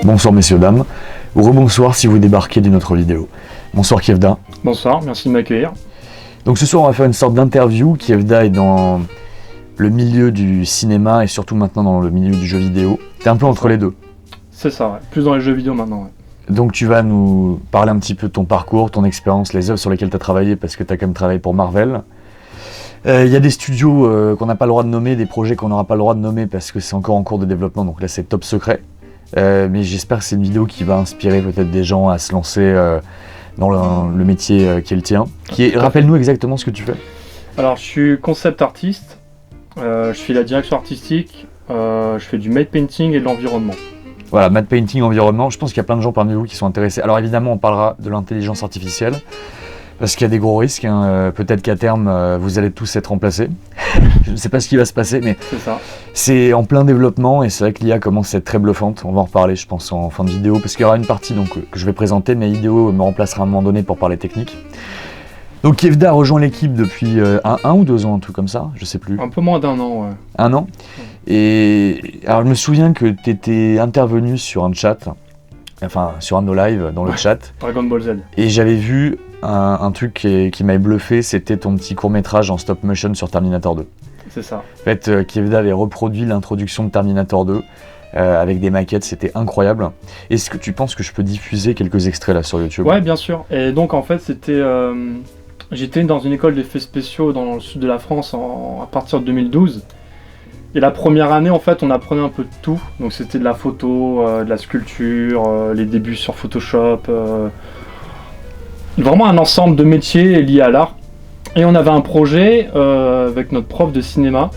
Bonsoir messieurs, dames, ou rebonsoir si vous débarquez d'une autre vidéo. Bonsoir Kievda. Bonsoir, merci de m'accueillir. Donc ce soir on va faire une sorte d'interview. Kievda est dans le milieu du cinéma et surtout maintenant dans le milieu du jeu vidéo. T'es un peu entre les deux. C'est ça, ouais. Plus dans les jeux vidéo maintenant. Ouais. Donc tu vas nous parler un petit peu de ton parcours, ton expérience, les œuvres sur lesquelles tu as travaillé, parce que tu as quand même travaillé pour Marvel. Il y a des studios qu'on n'a pas le droit de nommer, des projets qu'on n'aura pas le droit de nommer parce que c'est encore en cours de développement, donc là c'est top secret. Mais j'espère que c'est une vidéo qui va inspirer peut-être des gens à se lancer dans le métier qui est le tien. Rappelle-nous exactement ce que tu fais. Alors je suis concept artiste, je fais la direction artistique, je fais du matte painting et de l'environnement. Voilà, matte painting, environnement, je pense qu'il y a plein de gens parmi vous qui sont intéressés. Alors évidemment on parlera de l'intelligence artificielle, parce qu'il y a des gros risques, hein. Peut-être qu'à terme vous allez tous être remplacés. Je ne sais pas ce qui va se passer, mais c'est en plein développement et c'est vrai que l'IA commence à être très bluffante. On va en reparler je pense en fin de vidéo, parce qu'il y aura une partie donc, que je vais présenter, mais Ideo me remplacera à un moment donné pour parler technique. Donc Kievda a rejoint l'équipe depuis un ou 2 ans, un truc comme ça, je sais plus. Un peu moins d'1 an, ouais. 1 an. Et alors je me souviens que tu étais intervenu sur un chat, enfin sur un de nos lives dans le chat. Dragon Ball Z. Et j'avais vu un truc qui m'avait bluffé, c'était ton petit court-métrage en stop motion sur Terminator 2. C'est ça. En fait, Kievda avait reproduit l'introduction de Terminator 2 avec des maquettes, c'était incroyable. Est-ce que tu penses que je peux diffuser quelques extraits là sur YouTube? Ouais, bien sûr. Et donc en fait, j'étais dans une école d'effets spéciaux dans le sud de la France à partir de 2012. Et la première année, en fait, on apprenait un peu de tout. Donc c'était de la photo, de la sculpture, les débuts sur Photoshop. Vraiment un ensemble de métiers liés à l'art. Et on avait un projet avec notre prof de cinéma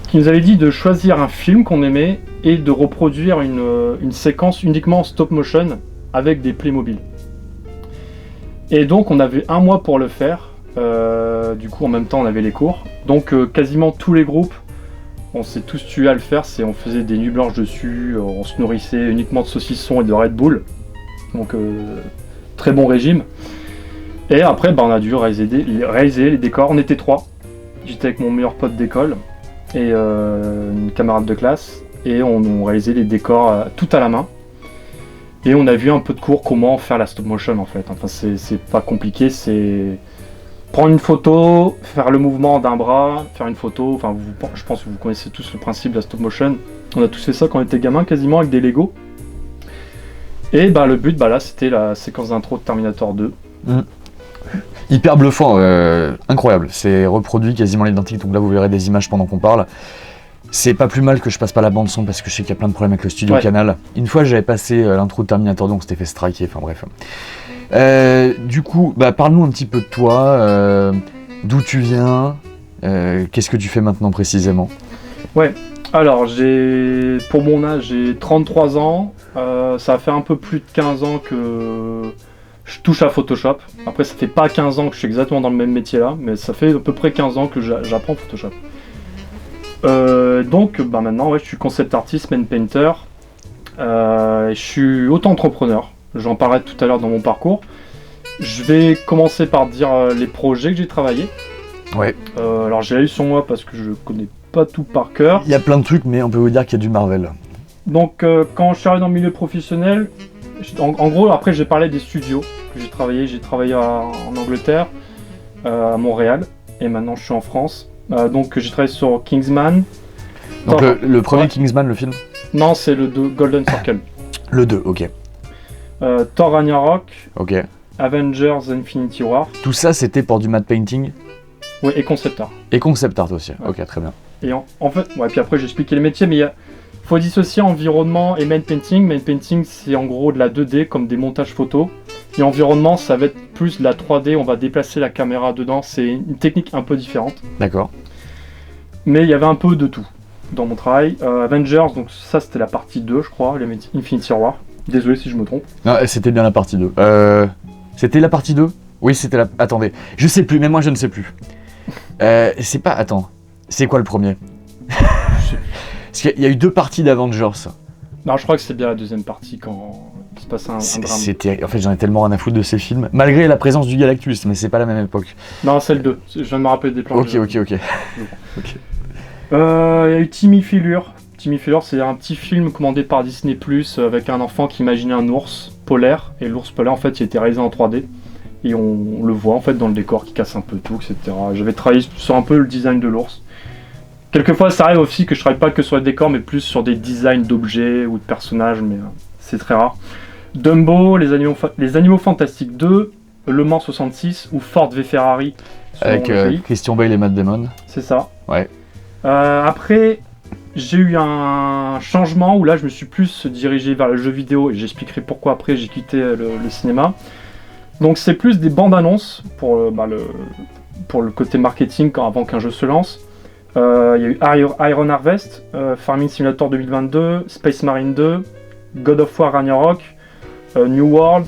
qui nous avait dit de choisir un film qu'on aimait et de reproduire une séquence uniquement en stop motion avec des Playmobil. Et donc on avait 1 mois pour le faire. Du coup en même temps on avait les cours. Donc quasiment tous les groupes, on s'est tous tués à le faire. On faisait des nuits blanches dessus, on se nourrissait uniquement de saucissons et de Red Bull. Donc très bon régime. Et après, on a dû réaliser les décors. On était 3. J'étais avec mon meilleur pote d'école et une camarade de classe. Et on réalisait les décors tout à la main. Et on a vu un peu de cours comment faire la stop motion en fait. Enfin, c'est pas compliqué, c'est prendre une photo, faire le mouvement d'un bras, faire une photo. Enfin, je pense que vous connaissez tous le principe de la stop motion. On a tous fait ça quand on était gamin, quasiment avec des Lego. Et le but, là, c'était la séquence d'intro de Terminator 2. Hyper bluffant, incroyable, c'est reproduit quasiment l'identique, donc là vous verrez des images pendant qu'on parle. C'est pas plus mal que je passe pas la bande son parce que je sais qu'il y a plein de problèmes avec le studio Canal. Une fois j'avais passé l'intro de Terminator, donc c'était fait striker, enfin bref. Du coup, parle-nous un petit peu de toi, d'où tu viens, qu'est-ce que tu fais maintenant précisément? Ouais, alors pour mon âge j'ai 33 ans, ça va faire un peu plus de 15 ans que je touche à Photoshop. Après ça fait pas 15 ans que je suis exactement dans le même métier là, mais ça fait à peu près 15 ans que j'apprends Photoshop. Donc maintenant je suis concept artist, matte painter, je suis auto-entrepreneur, j'en parlerai tout à l'heure dans mon parcours. Je vais commencer par dire les projets que j'ai travaillés. Ouais. Alors j'ai la liste sur moi parce que je connais pas tout par cœur. Il y a plein de trucs, mais on peut vous dire qu'il y a du Marvel. Donc quand je suis arrivé dans le milieu professionnel, en gros après j'ai parlé des studios que j'ai travaillé en Angleterre, à Montréal, et maintenant je suis en France. Donc j'ai travaillé sur Kingsman. Donc le premier Kingsman, le film? Non, c'est le 2, Golden Circle. Le 2, ok. Thor Ragnarok. Ok. Avengers Infinity War. Tout ça c'était pour du matte painting? Oui, et concept art. Et concept art aussi, ok, très bien. Et en fait, puis après j'ai expliqué les métiers, mais il faut dissocier environnement et matte painting. Matte painting c'est en gros de la 2D comme des montages photos. Et environnement ça va être plus de la 3D, on va déplacer la caméra dedans, c'est une technique un peu différente. D'accord. Mais il y avait un peu de tout dans mon travail. Avengers, donc ça c'était la partie 2 je crois, les Infinity War. Désolé si je me trompe. Non, c'était bien la partie 2. C'était la partie 2? Oui, c'était la... Attendez, je sais plus, mais moi je ne sais plus. C'est pas... Attends, c'est quoi le premier? Parce qu'il y a eu 2 parties d'Avengers. Non, je crois que c'était bien la deuxième partie quand il se passe un drame. En fait, j'en ai tellement rien à foutre de ces films, malgré la présence du Galactus, mais c'est pas la même époque. Non, c'est le 2. Je viens de me rappeler des plans. Ok. Il y a eu Timmy Fillure Timmy Feller, c'est un petit film commandé par Disney+, avec un enfant qui imaginait un ours polaire, et l'ours polaire, en fait, il était réalisé en 3D, et on le voit, en fait, dans le décor, qui casse un peu tout, etc. J'avais travaillé sur un peu le design de l'ours. Quelquefois, ça arrive aussi que je travaille pas que sur les décors, mais plus sur des designs d'objets ou de personnages, mais c'est très rare. Dumbo, les Animaux Fantastiques 2, Le Mans 66 ou Ford v Ferrari. Avec Christian Bale et Matt Damon. C'est ça. Ouais. Après, j'ai eu un changement où là, je me suis plus dirigé vers le jeu vidéo et j'expliquerai pourquoi après j'ai quitté le cinéma. Donc c'est plus des bandes annonces pour le côté marketing avant qu'un jeu se lance. Il y a eu Iron Harvest, Farming Simulator 2022, Space Marine 2, God of War Ragnarok, New World,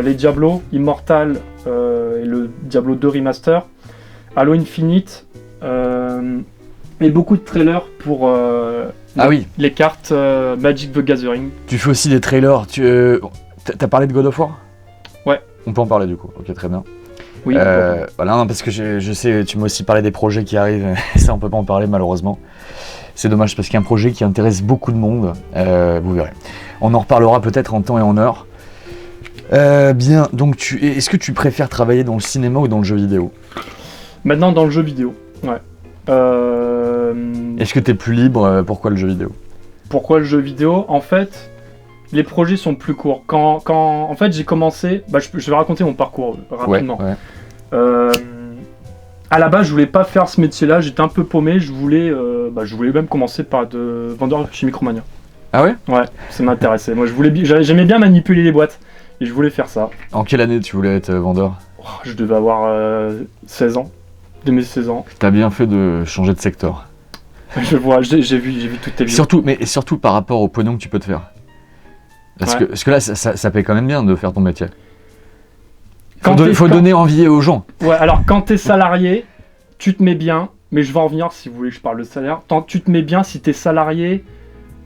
les Diablo, Immortal et le Diablo 2 Remaster, Halo Infinite, et beaucoup de trailers pour les cartes Magic the Gathering. Tu fais aussi des trailers, t'as parlé de God of War ? Ouais. On peut en parler du coup, ok, très bien. Oui. Voilà, non, parce que je sais, tu m'as aussi parlé des projets qui arrivent, ça on peut pas en parler malheureusement. C'est dommage parce qu'il y a un projet qui intéresse beaucoup de monde, vous verrez. On en reparlera peut-être en temps et en heure. Bien, donc est-ce que tu préfères travailler dans le cinéma ou dans le jeu vidéo ? Maintenant dans le jeu vidéo, ouais. Est-ce que tu es plus libre ? Pourquoi le jeu vidéo ? Pourquoi le jeu vidéo ? En fait, les projets sont plus courts. Quand en fait j'ai commencé, je vais raconter mon parcours rapidement. Ouais. À la base, je voulais pas faire ce métier-là, j'étais un peu paumé, je voulais même commencer par être vendeur chez Micromania. Ah ouais ? Ouais, ça m'intéressait. Moi, j'aimais bien manipuler les boîtes et je voulais faire ça. En quelle année tu voulais être vendeur ? Je devais avoir 16 ans. De mes 16 ans. T'as bien fait de changer de secteur. Je vois, j'ai vu toutes tes vidéos. Surtout par rapport au pognon que tu peux te faire. Parce que là, ça paye quand même bien de faire ton métier. Il faut donner envie aux gens. Ouais, alors quand t'es salarié, tu te mets bien, mais je vais en venir si vous voulez que je parle de salaire. Tu te mets bien si t'es salarié,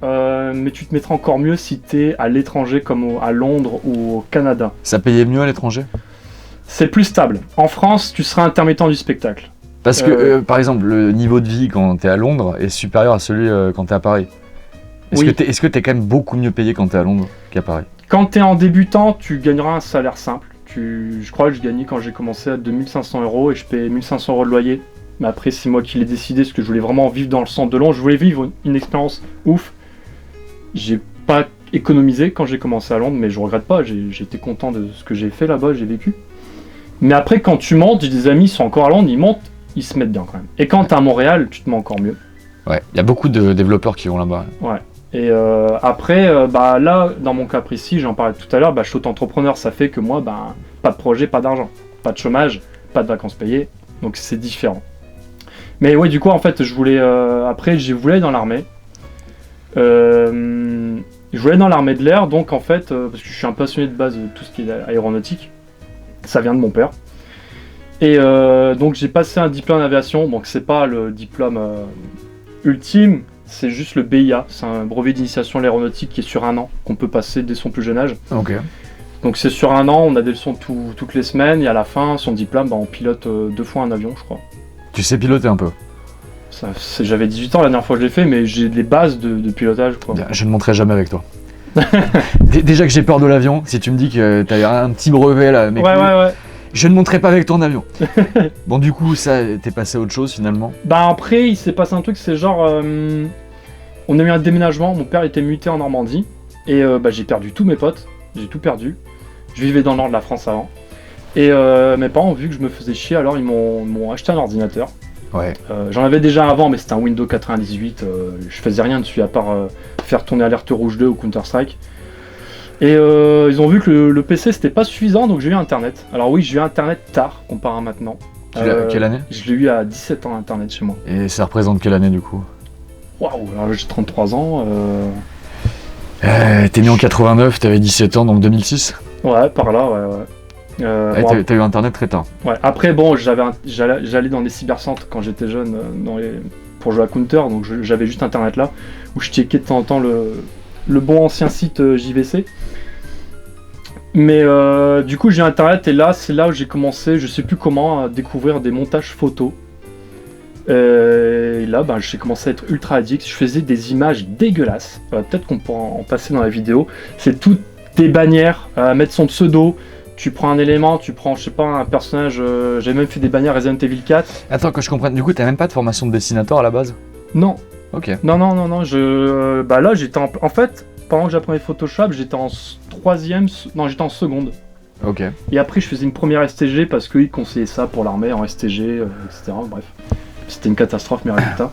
mais tu te mettras encore mieux si t'es à l'étranger comme à Londres ou au Canada. Ça payait mieux à l'étranger ? C'est plus stable. En France, tu seras intermittent du spectacle. Parce que, par exemple, le niveau de vie quand t'es à Londres est supérieur à celui quand t'es à Paris. Est-ce que t'es quand même beaucoup mieux payé quand t'es à Londres qu'à Paris ? Quand t'es en débutant, tu gagneras un salaire simple. Je crois que je gagnais quand j'ai commencé à 2500 € et je payais 1500 € de loyer. Mais après, c'est moi qui l'ai décidé parce que je voulais vraiment vivre dans le centre de Londres. Je voulais vivre une expérience ouf. J'ai pas économisé quand j'ai commencé à Londres, mais je regrette pas. J'étais content de ce que j'ai fait là-bas, j'ai vécu. Mais après, quand tu montes, j'ai des amis qui sont encore à Londres, ils montent, ils se mettent bien quand même. Et quand t'es à Montréal, tu te mets encore mieux. Ouais, il y a beaucoup de développeurs qui vont là-bas. Ouais. Et après, là, dans mon cas précis, j'en parlais tout à l'heure, je suis auto-entrepreneur, ça fait que moi, pas de projet, pas d'argent, pas de chômage, pas de vacances payées, donc c'est différent. Mais ouais, du coup, en fait, je voulais aller dans l'armée. Je voulais aller dans l'armée de l'air, donc en fait, parce que je suis un passionné de base de tout ce qui est aéronautique, ça vient de mon père. Et donc j'ai passé un diplôme d'aviation, donc c'est pas le diplôme ultime, c'est juste le BIA, c'est un brevet d'initiation à l'aéronautique qui est sur 1 an, qu'on peut passer dès son plus jeune âge. Ok. Donc c'est sur 1 an, on a des leçons toutes les semaines, et à la fin, son diplôme, on pilote 2 fois un avion, je crois. Tu sais piloter un peu? J'avais 18 ans la dernière fois que je l'ai fait, mais j'ai les bases de pilotage, quoi. Bien, je ne monterai jamais avec toi. Déjà que j'ai peur de l'avion, si tu me dis que t'as un petit brevet là, mec, ouais. Je ne monterai pas avec toi en avion. Bon, du coup, ça, t'es passé à autre chose finalement? Après, il s'est passé un truc, c'est genre, on a eu un déménagement, mon père était muté en Normandie, et j'ai perdu tous mes potes, j'ai tout perdu. Je vivais dans le nord de la France avant. Et mes parents ont vu que je me faisais chier, alors ils m'ont acheté un ordinateur. Ouais. J'en avais déjà avant, mais c'était un Windows 98, je faisais rien dessus à part faire tourner Alerte Rouge 2 ou Counter-Strike. Et ils ont vu que le PC c'était pas suffisant, donc j'ai eu Internet. Alors oui, j'ai eu Internet tard, comparé à maintenant. Quelle année? Je l'ai eu à 17 ans Internet chez moi. Et ça représente quelle année du coup? Waouh, alors j'ai 33 ans. T'es né en 89, t'avais 17 ans, donc 2006? Ouais, par là, ouais. T'as eu Internet très tard. Ouais, après bon, j'allais dans des cybercentres quand j'étais jeune pour jouer à Counter, donc j'avais juste Internet là, où je checkais de temps en temps le bon ancien site JVC. Mais du coup j'ai Internet et là c'est là où j'ai commencé, je sais plus comment, à découvrir des montages photos. Et là, j'ai commencé à être ultra addict. Je faisais des images dégueulasses. Peut-être qu'on pourra en passer dans la vidéo. C'est toutes des bannières à mettre son pseudo. Tu prends un élément, tu prends, je sais pas, un personnage. J'ai même fait des bannières Resident Evil 4. Attends, que je comprenne. Du coup, t'as même pas de formation de dessinateur à la base? Non. Ok. Non. Là, j'étais en fait, pendant que j'apprenais Photoshop, j'étais en troisième. Non, j'étais en seconde. Ok. Et après, je faisais une première STG parce qu'ils conseillaient ça pour l'armée en STG, etc. Bref. C'était une catastrophe, mes résultats.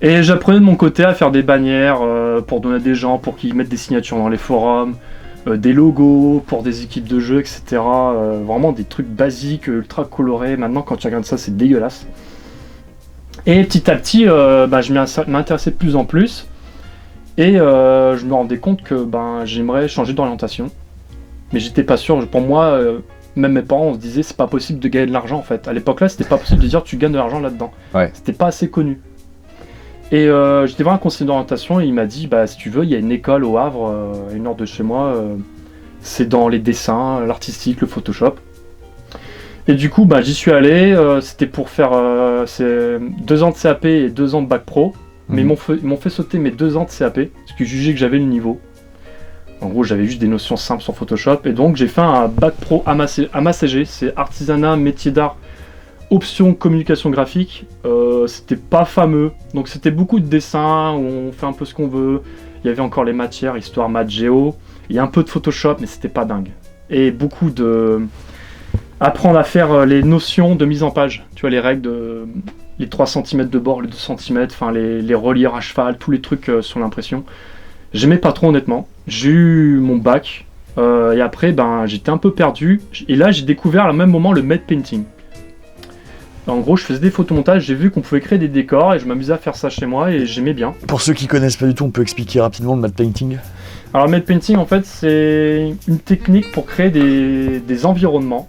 Et j'apprenais de mon côté à faire des bannières pour donner à des gens, pour qu'ils mettent des signatures dans les forums, des logos pour des équipes de jeu, etc. Vraiment des trucs basiques, ultra colorés. Maintenant, quand tu regardes ça, c'est dégueulasse. Et petit à petit, je m'intéressais de plus en plus. Et je me rendais compte que j'aimerais changer d'orientation. Mais j'étais pas sûr. Pour moi, même mes parents, on se disait c'est pas possible de gagner de l'argent en fait. À l'époque là, c'était pas possible de dire tu gagnes de l'argent là-dedans. Ouais. C'était pas assez connu. Et j'étais voir un conseiller d'orientation et il m'a dit si tu veux, il y a une école au Havre, à 1 heure de chez moi. C'est dans les dessins, l'artistique, le Photoshop. Et du coup, j'y suis allé. C'était pour faire 2 ans de CAP et 2 ans de bac pro. Mais ils m'ont fait sauter mes 2 ans de CAP parce qu'ils jugeaient que j'avais le niveau. En gros, j'avais juste des notions simples sur Photoshop. Et donc, j'ai fait un bac pro AMA-CG. C'est artisanat, métier d'art, option communication graphique. C'était pas fameux. Donc, c'était beaucoup de dessins où on fait un peu ce qu'on veut. Il y avait encore les matières, histoire, maths, géo. Il y a un peu de Photoshop, mais c'était pas dingue. Et beaucoup de... Apprendre à faire les notions de mise en page. Tu vois, les règles de... Les 3 cm de bord, les 2 cm, enfin les reliures à cheval, tous les trucs sur l'impression. J'aimais pas trop honnêtement. J'ai eu mon bac et après j'étais un peu perdu. Et là j'ai découvert à même moment le matte painting. En gros je faisais des photomontages, j'ai vu qu'on pouvait créer des décors et je m'amusais à faire ça chez moi et j'aimais bien. Pour ceux qui connaissent pas du tout, on peut expliquer rapidement le matte painting? Alors le matte painting en fait c'est une technique pour créer des environnements.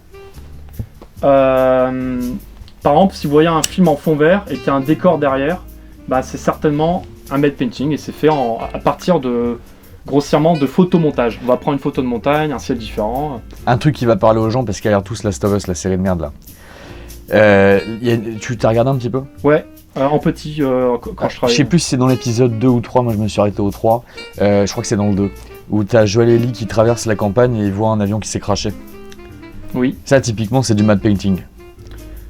Par exemple si vous voyez un film en fond vert et qu'il y a un décor derrière, c'est certainement un matte painting et c'est fait à partir de grossièrement de photomontage. On va prendre une photo de montagne, un ciel différent. Un truc qui va parler aux gens parce qu'ils regardent tous Last of Us, la série de merde là. Tu t'as regardé un petit peu? Ouais, en petit quand je travaillais. Je sais plus si c'est dans l'épisode 2 ou 3, moi je me suis arrêté au 3. Je crois que c'est dans le 2. Où t'as Joel et Ellie qui traversent la campagne et ils voient un avion qui s'est crashé. Oui. Ça typiquement c'est du matte painting.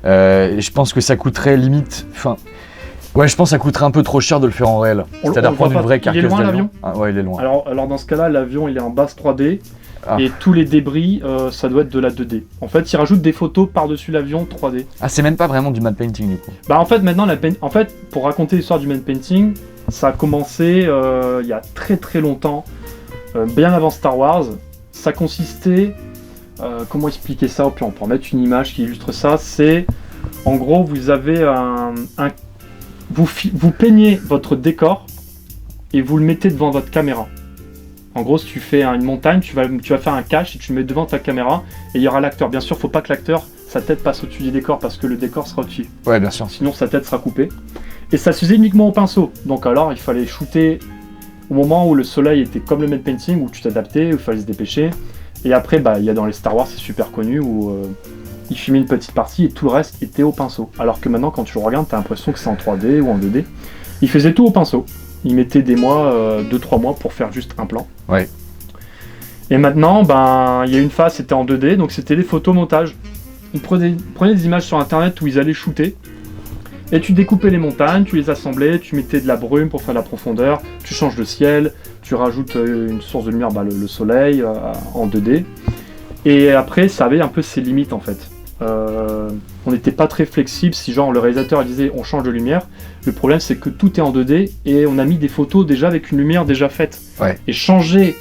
Et je pense que ça coûterait limite... Ouais, je pense que ça coûterait un peu trop cher de le faire en réel. C'est-à-dire prendre une vraie carcasse d'avion. Il est loin l'avion ? Ouais, il est loin. Alors dans ce cas-là, l'avion il est en base 3D et tous les débris, ça doit être de la 2D. En fait, ils rajoutent des photos par-dessus l'avion 3D. Ah, c'est même pas vraiment du matte painting du coup. En fait, maintenant, pour raconter l'histoire du matte painting, ça a commencé il y a très très longtemps, bien avant Star Wars. Ça consistait, comment expliquer ça? Puis on peut en mettre une image qui illustre ça. C'est, en gros, vous avez vous peignez votre décor et vous le mettez devant votre caméra. En gros, si tu fais une montagne, tu vas faire un cache et tu le mets devant ta caméra et il y aura l'acteur. Bien sûr, faut pas que l'acteur, sa tête passe au-dessus du décor parce que le décor sera au-dessus. Ouais, bien sûr. Sinon, sa tête sera coupée. Et ça se faisait uniquement au pinceau. Donc alors, il fallait shooter au moment où le soleil était comme le matte painting, où tu t'adaptais, où il fallait se dépêcher. Et après, il y a dans les Star Wars, c'est super connu, où il filmait une petite partie et tout le reste était au pinceau. Alors que maintenant, quand tu le regardes, t'as l'impression que c'est en 3D ou en 2D. Il faisait tout au pinceau. Il mettait des mois, 2-3 mois pour faire juste un plan. Ouais. Et maintenant, il y a une phase, c'était en 2D, donc c'était des photomontages. Ils prenaient des images sur internet où ils allaient shooter. Et tu découpais les montagnes, tu les assemblais, tu mettais de la brume pour faire la profondeur, tu changes le ciel, tu rajoutes une source de lumière, le soleil, en 2D. Et après, ça avait un peu ses limites en fait. On n'était pas très flexible si genre le réalisateur disait on change de lumière. Le problème c'est que tout est en 2D et on a mis des photos déjà avec une lumière déjà faite. Ouais. Et changer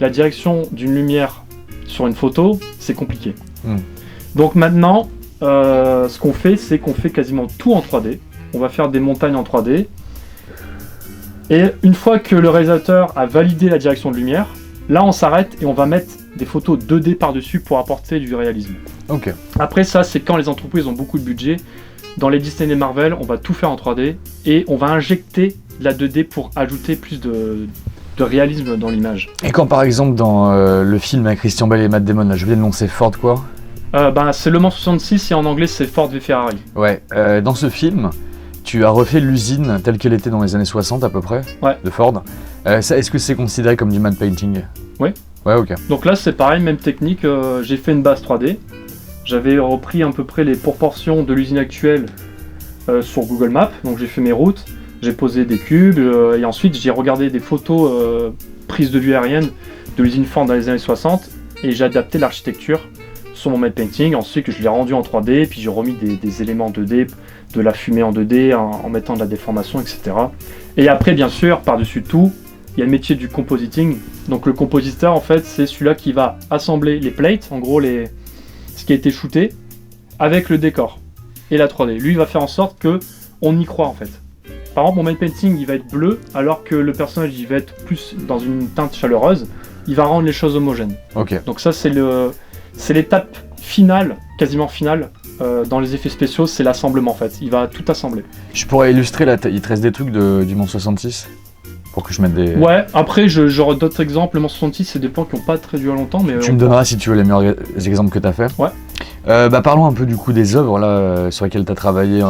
la direction d'une lumière sur une photo, c'est compliqué. Donc maintenant, ce qu'on fait, c'est qu'on fait quasiment tout en 3D. On va faire des montagnes en 3D. Et une fois que le réalisateur a validé la direction de lumière, là on s'arrête et on va mettre des photos 2D par-dessus pour apporter du réalisme. Ok. Après ça, c'est quand les entreprises ont beaucoup de budget. Dans les Disney et Marvel, on va tout faire en 3D et on va injecter de la 2D pour ajouter plus de réalisme dans l'image. Et quand par exemple dans le film avec Christian Bale et Matt Damon, là, j'ai oublié le nom, c'est Ford quoi? C'est Le Mans 66 et en anglais c'est Ford v Ferrari. Ouais, dans ce film, tu as refait l'usine telle qu'elle était dans les années 60 à peu près, de Ford. Est-ce que c'est considéré comme du matte painting? Oui. Ouais, ok. Donc là c'est pareil, même technique, j'ai fait une base 3D. J'avais repris à peu près les proportions de l'usine actuelle sur Google Maps, donc j'ai fait mes routes, j'ai posé des cubes et ensuite j'ai regardé des photos prises de vue aérienne de l'usine Ford dans les années 60 et j'ai adapté l'architecture sur mon matte painting. Ensuite je l'ai rendu en 3D, puis j'ai remis des éléments 2D, de la fumée en 2D en mettant de la déformation, etc. Et après bien sûr, par-dessus tout, il y a le métier du compositing. Donc le compositeur en fait c'est celui-là qui va assembler les plates, en gros ce qui a été shooté, avec le décor et la 3D. Lui il va faire en sorte que on y croit en fait. Par exemple, mon matte painting il va être bleu alors que le personnage il va être plus dans une teinte chaleureuse. Il va rendre les choses homogènes. Ok. Donc ça c'est l'étape finale, quasiment finale dans les effets spéciaux, c'est l'assemblement en fait. Il va tout assembler. Je pourrais illustrer là, il te reste des trucs du Mans 66 pour que je mette des... Ouais, après j'aurai d'autres exemples. Le Mans 66 c'est des plans qui n'ont pas très duré longtemps. Mais tu me donneras si tu veux les meilleurs exemples que tu as fait. Ouais. Parlons un peu du coup des œuvres là, sur lesquelles tu as travaillé.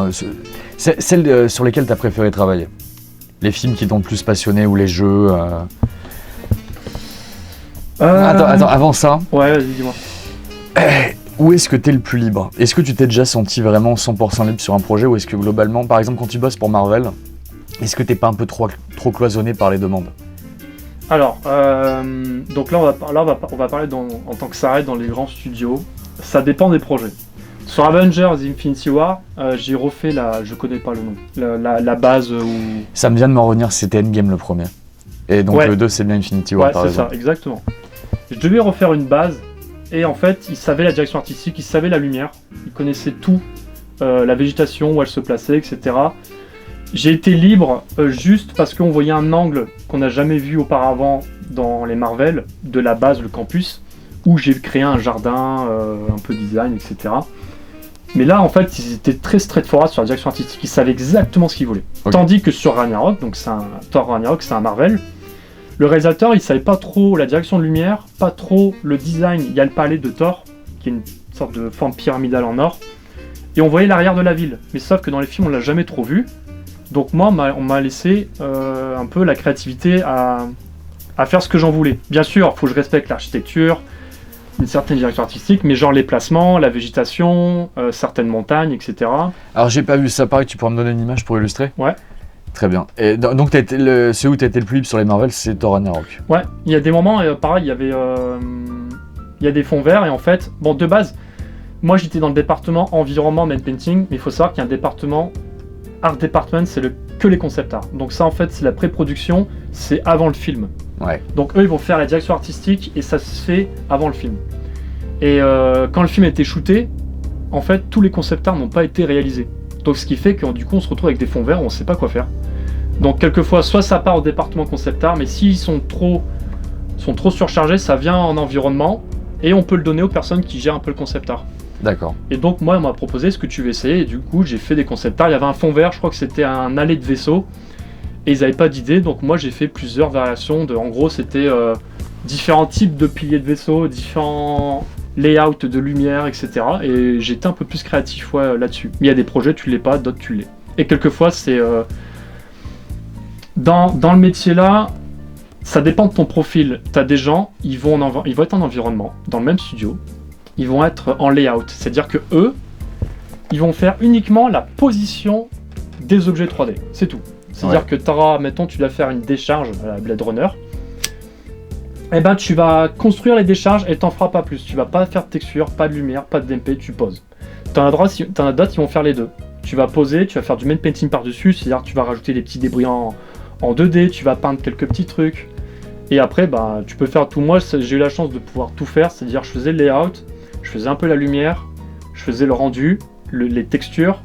Celles sur lesquelles tu as préféré travailler. Les films qui t'ont le plus passionné ou les jeux. Attends, avant ça. Ouais, vas-y, dis-moi. Où est-ce que tu es le plus libre? Est-ce que tu t'es déjà senti vraiment 100% libre sur un projet ou est-ce que globalement, par exemple quand tu bosses pour Marvel, est-ce que t'es pas un peu trop cloisonné par les demandes? Alors, donc là on va parler en tant que ça arrête dans les grands studios. Ça dépend des projets. Sur Avengers Infinity War, j'ai refait je connais pas le nom, la base où... Ça me vient de m'en revenir, c'était Endgame le premier. Et donc le 2 c'est bien Infinity War, par exemple. Ouais, c'est ça, exactement. Je devais refaire une base, et en fait, il savait la direction artistique, il savait la lumière, il connaissait tout, la végétation, où elle se plaçait, etc. J'ai été libre juste parce qu'on voyait un angle qu'on n'a jamais vu auparavant dans les Marvel, de la base, le campus, où j'ai créé un jardin, un peu design, etc. Mais là, en fait, ils étaient très straightforward sur la direction artistique, ils savaient exactement ce qu'ils voulaient. Okay. Tandis que sur Ragnarok, donc Thor Ragnarok, c'est un Marvel, le réalisateur, il savait pas trop la direction de lumière, pas trop le design. Il y a le palais de Thor, qui est une sorte de forme pyramidale en or, et on voyait l'arrière de la ville. Mais sauf que dans les films, on l'a jamais trop vu. Donc moi, on m'a laissé un peu la créativité à faire ce que j'en voulais. Bien sûr, il faut que je respecte l'architecture, une certaine direction artistique, mais genre les placements, la végétation, certaines montagnes, etc. Alors j'ai pas vu ça, pareil, tu pourras me donner une image pour illustrer? Ouais. Très bien. Et donc c'est où tu as été le plus libre sur les Marvel, c'est Thor Ragnarok? Ouais, il y a des moments, pareil, il y a des fonds verts, et en fait, bon, de base, moi j'étais dans le département environnement, matte painting, mais il faut savoir qu'il y a un département, art department, c'est que les concept art. Donc ça, en fait, c'est la pré-production, c'est avant le film. Ouais. Donc eux, ils vont faire la direction artistique, et ça se fait avant le film. Et quand le film a été shooté, en fait, tous les concept art n'ont pas été réalisés. Donc ce qui fait que du coup, on se retrouve avec des fonds verts où on ne sait pas quoi faire. Donc quelquefois, soit ça part au département concept art, mais s'ils sont trop surchargés, ça vient en environnement et on peut le donner aux personnes qui gèrent un peu le concept art. D'accord. Et donc moi, on m'a proposé ce que tu veux essayer, et du coup, j'ai fait des concept art. Il y avait un fond vert, je crois que c'était un allée de vaisseau, et ils n'avaient pas d'idée, donc moi j'ai fait plusieurs variations. En gros, c'était différents types de piliers de vaisseau, différents layouts de lumière, etc. Et j'étais un peu plus créatif là-dessus. Mais il y a des projets, tu l'es pas, d'autres tu l'es. Et quelquefois, c'est... Dans le métier là, ça dépend de ton profil. Tu as des gens, ils vont être en environnement, dans le même studio, ils vont être en layout. C'est-à-dire que eux, ils vont faire uniquement la position des objets 3D. C'est tout. C'est-à-dire que tu auras, mettons, tu dois faire une décharge à la Blade Runner. Eh ben, tu vas construire les décharges et t'en feras pas plus. Tu vas pas faire de texture, pas de lumière, pas de DMP, tu poses. T'en as d'autres qui vont faire les deux. Tu vas poser, tu vas faire du matte painting par-dessus, c'est-à-dire que tu vas rajouter des petits débris en 2D, tu vas peindre quelques petits trucs. Et après, bah, tu peux faire tout. Moi, j'ai eu la chance de pouvoir tout faire, c'est-à-dire je faisais le layout, je faisais un peu la lumière, je faisais le rendu, les textures,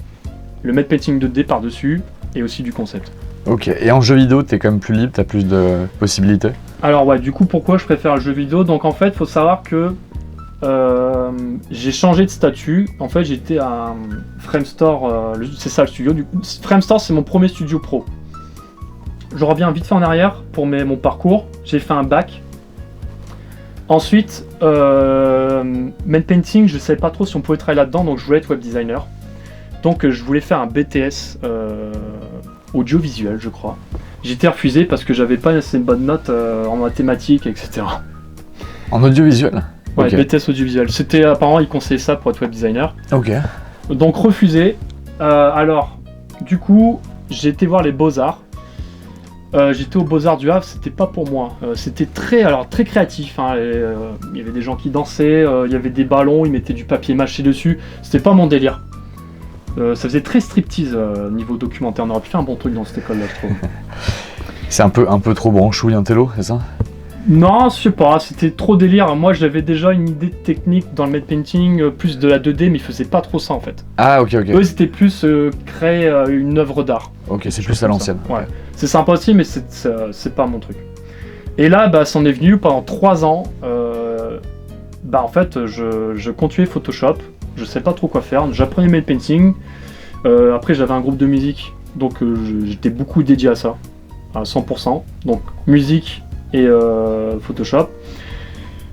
le matte painting 2D par-dessus, et aussi du concept. Ok, et en jeu vidéo, t'es quand même plus libre, t'as plus de possibilités? Alors ouais, du coup, pourquoi je préfère le jeu vidéo? Donc en fait, faut savoir que j'ai changé de statut. En fait, j'étais à Framestore, c'est ça le studio. Du coup, Framestore, c'est mon premier studio pro. Je reviens vite fait en arrière pour mon parcours. J'ai fait un bac Ensuite, matte painting, je ne savais pas trop si on pouvait travailler là-dedans, donc je voulais être web designer. Donc je voulais faire un BTS audiovisuel, je crois. J'ai été refusé parce que j'avais pas assez bonne note en mathématiques, etc. En audiovisuel? Ouais, Ok. BTS audiovisuel. C'était apparemment, ils conseillaient ça pour être web designer. Ok. Donc refusé. Alors, du coup, j'ai été voir les Beaux-Arts. J'étais aux Beaux-Arts du Havre, c'était pas pour moi. C'était très créatif. Hein, il y avait des gens qui dansaient, il y avait des ballons, ils mettaient du papier mâché dessus. C'était pas mon délire. Ça faisait très striptease niveau documentaire. On aurait pu faire un bon truc dans cette école-là, je trouve. C'est un peu trop branchouille un télo, c'est ça? Non, je sais pas, c'était trop délire. Moi, j'avais déjà une idée technique dans le matte painting, plus de la 2D, mais ils faisaient pas trop ça en fait. Ah, ok. Eux, c'était plus créer une œuvre d'art. Ok, c'est plus à l'ancienne. Ouais. C'est sympa aussi, mais c'est pas mon truc. Et là, bah, c'en est venu pendant 3 ans. En fait, je continuais Photoshop. Je sais pas trop quoi faire. J'apprenais matte painting. Après, j'avais un groupe de musique, donc j'étais beaucoup dédié à ça, à 100%. Donc musique et Photoshop.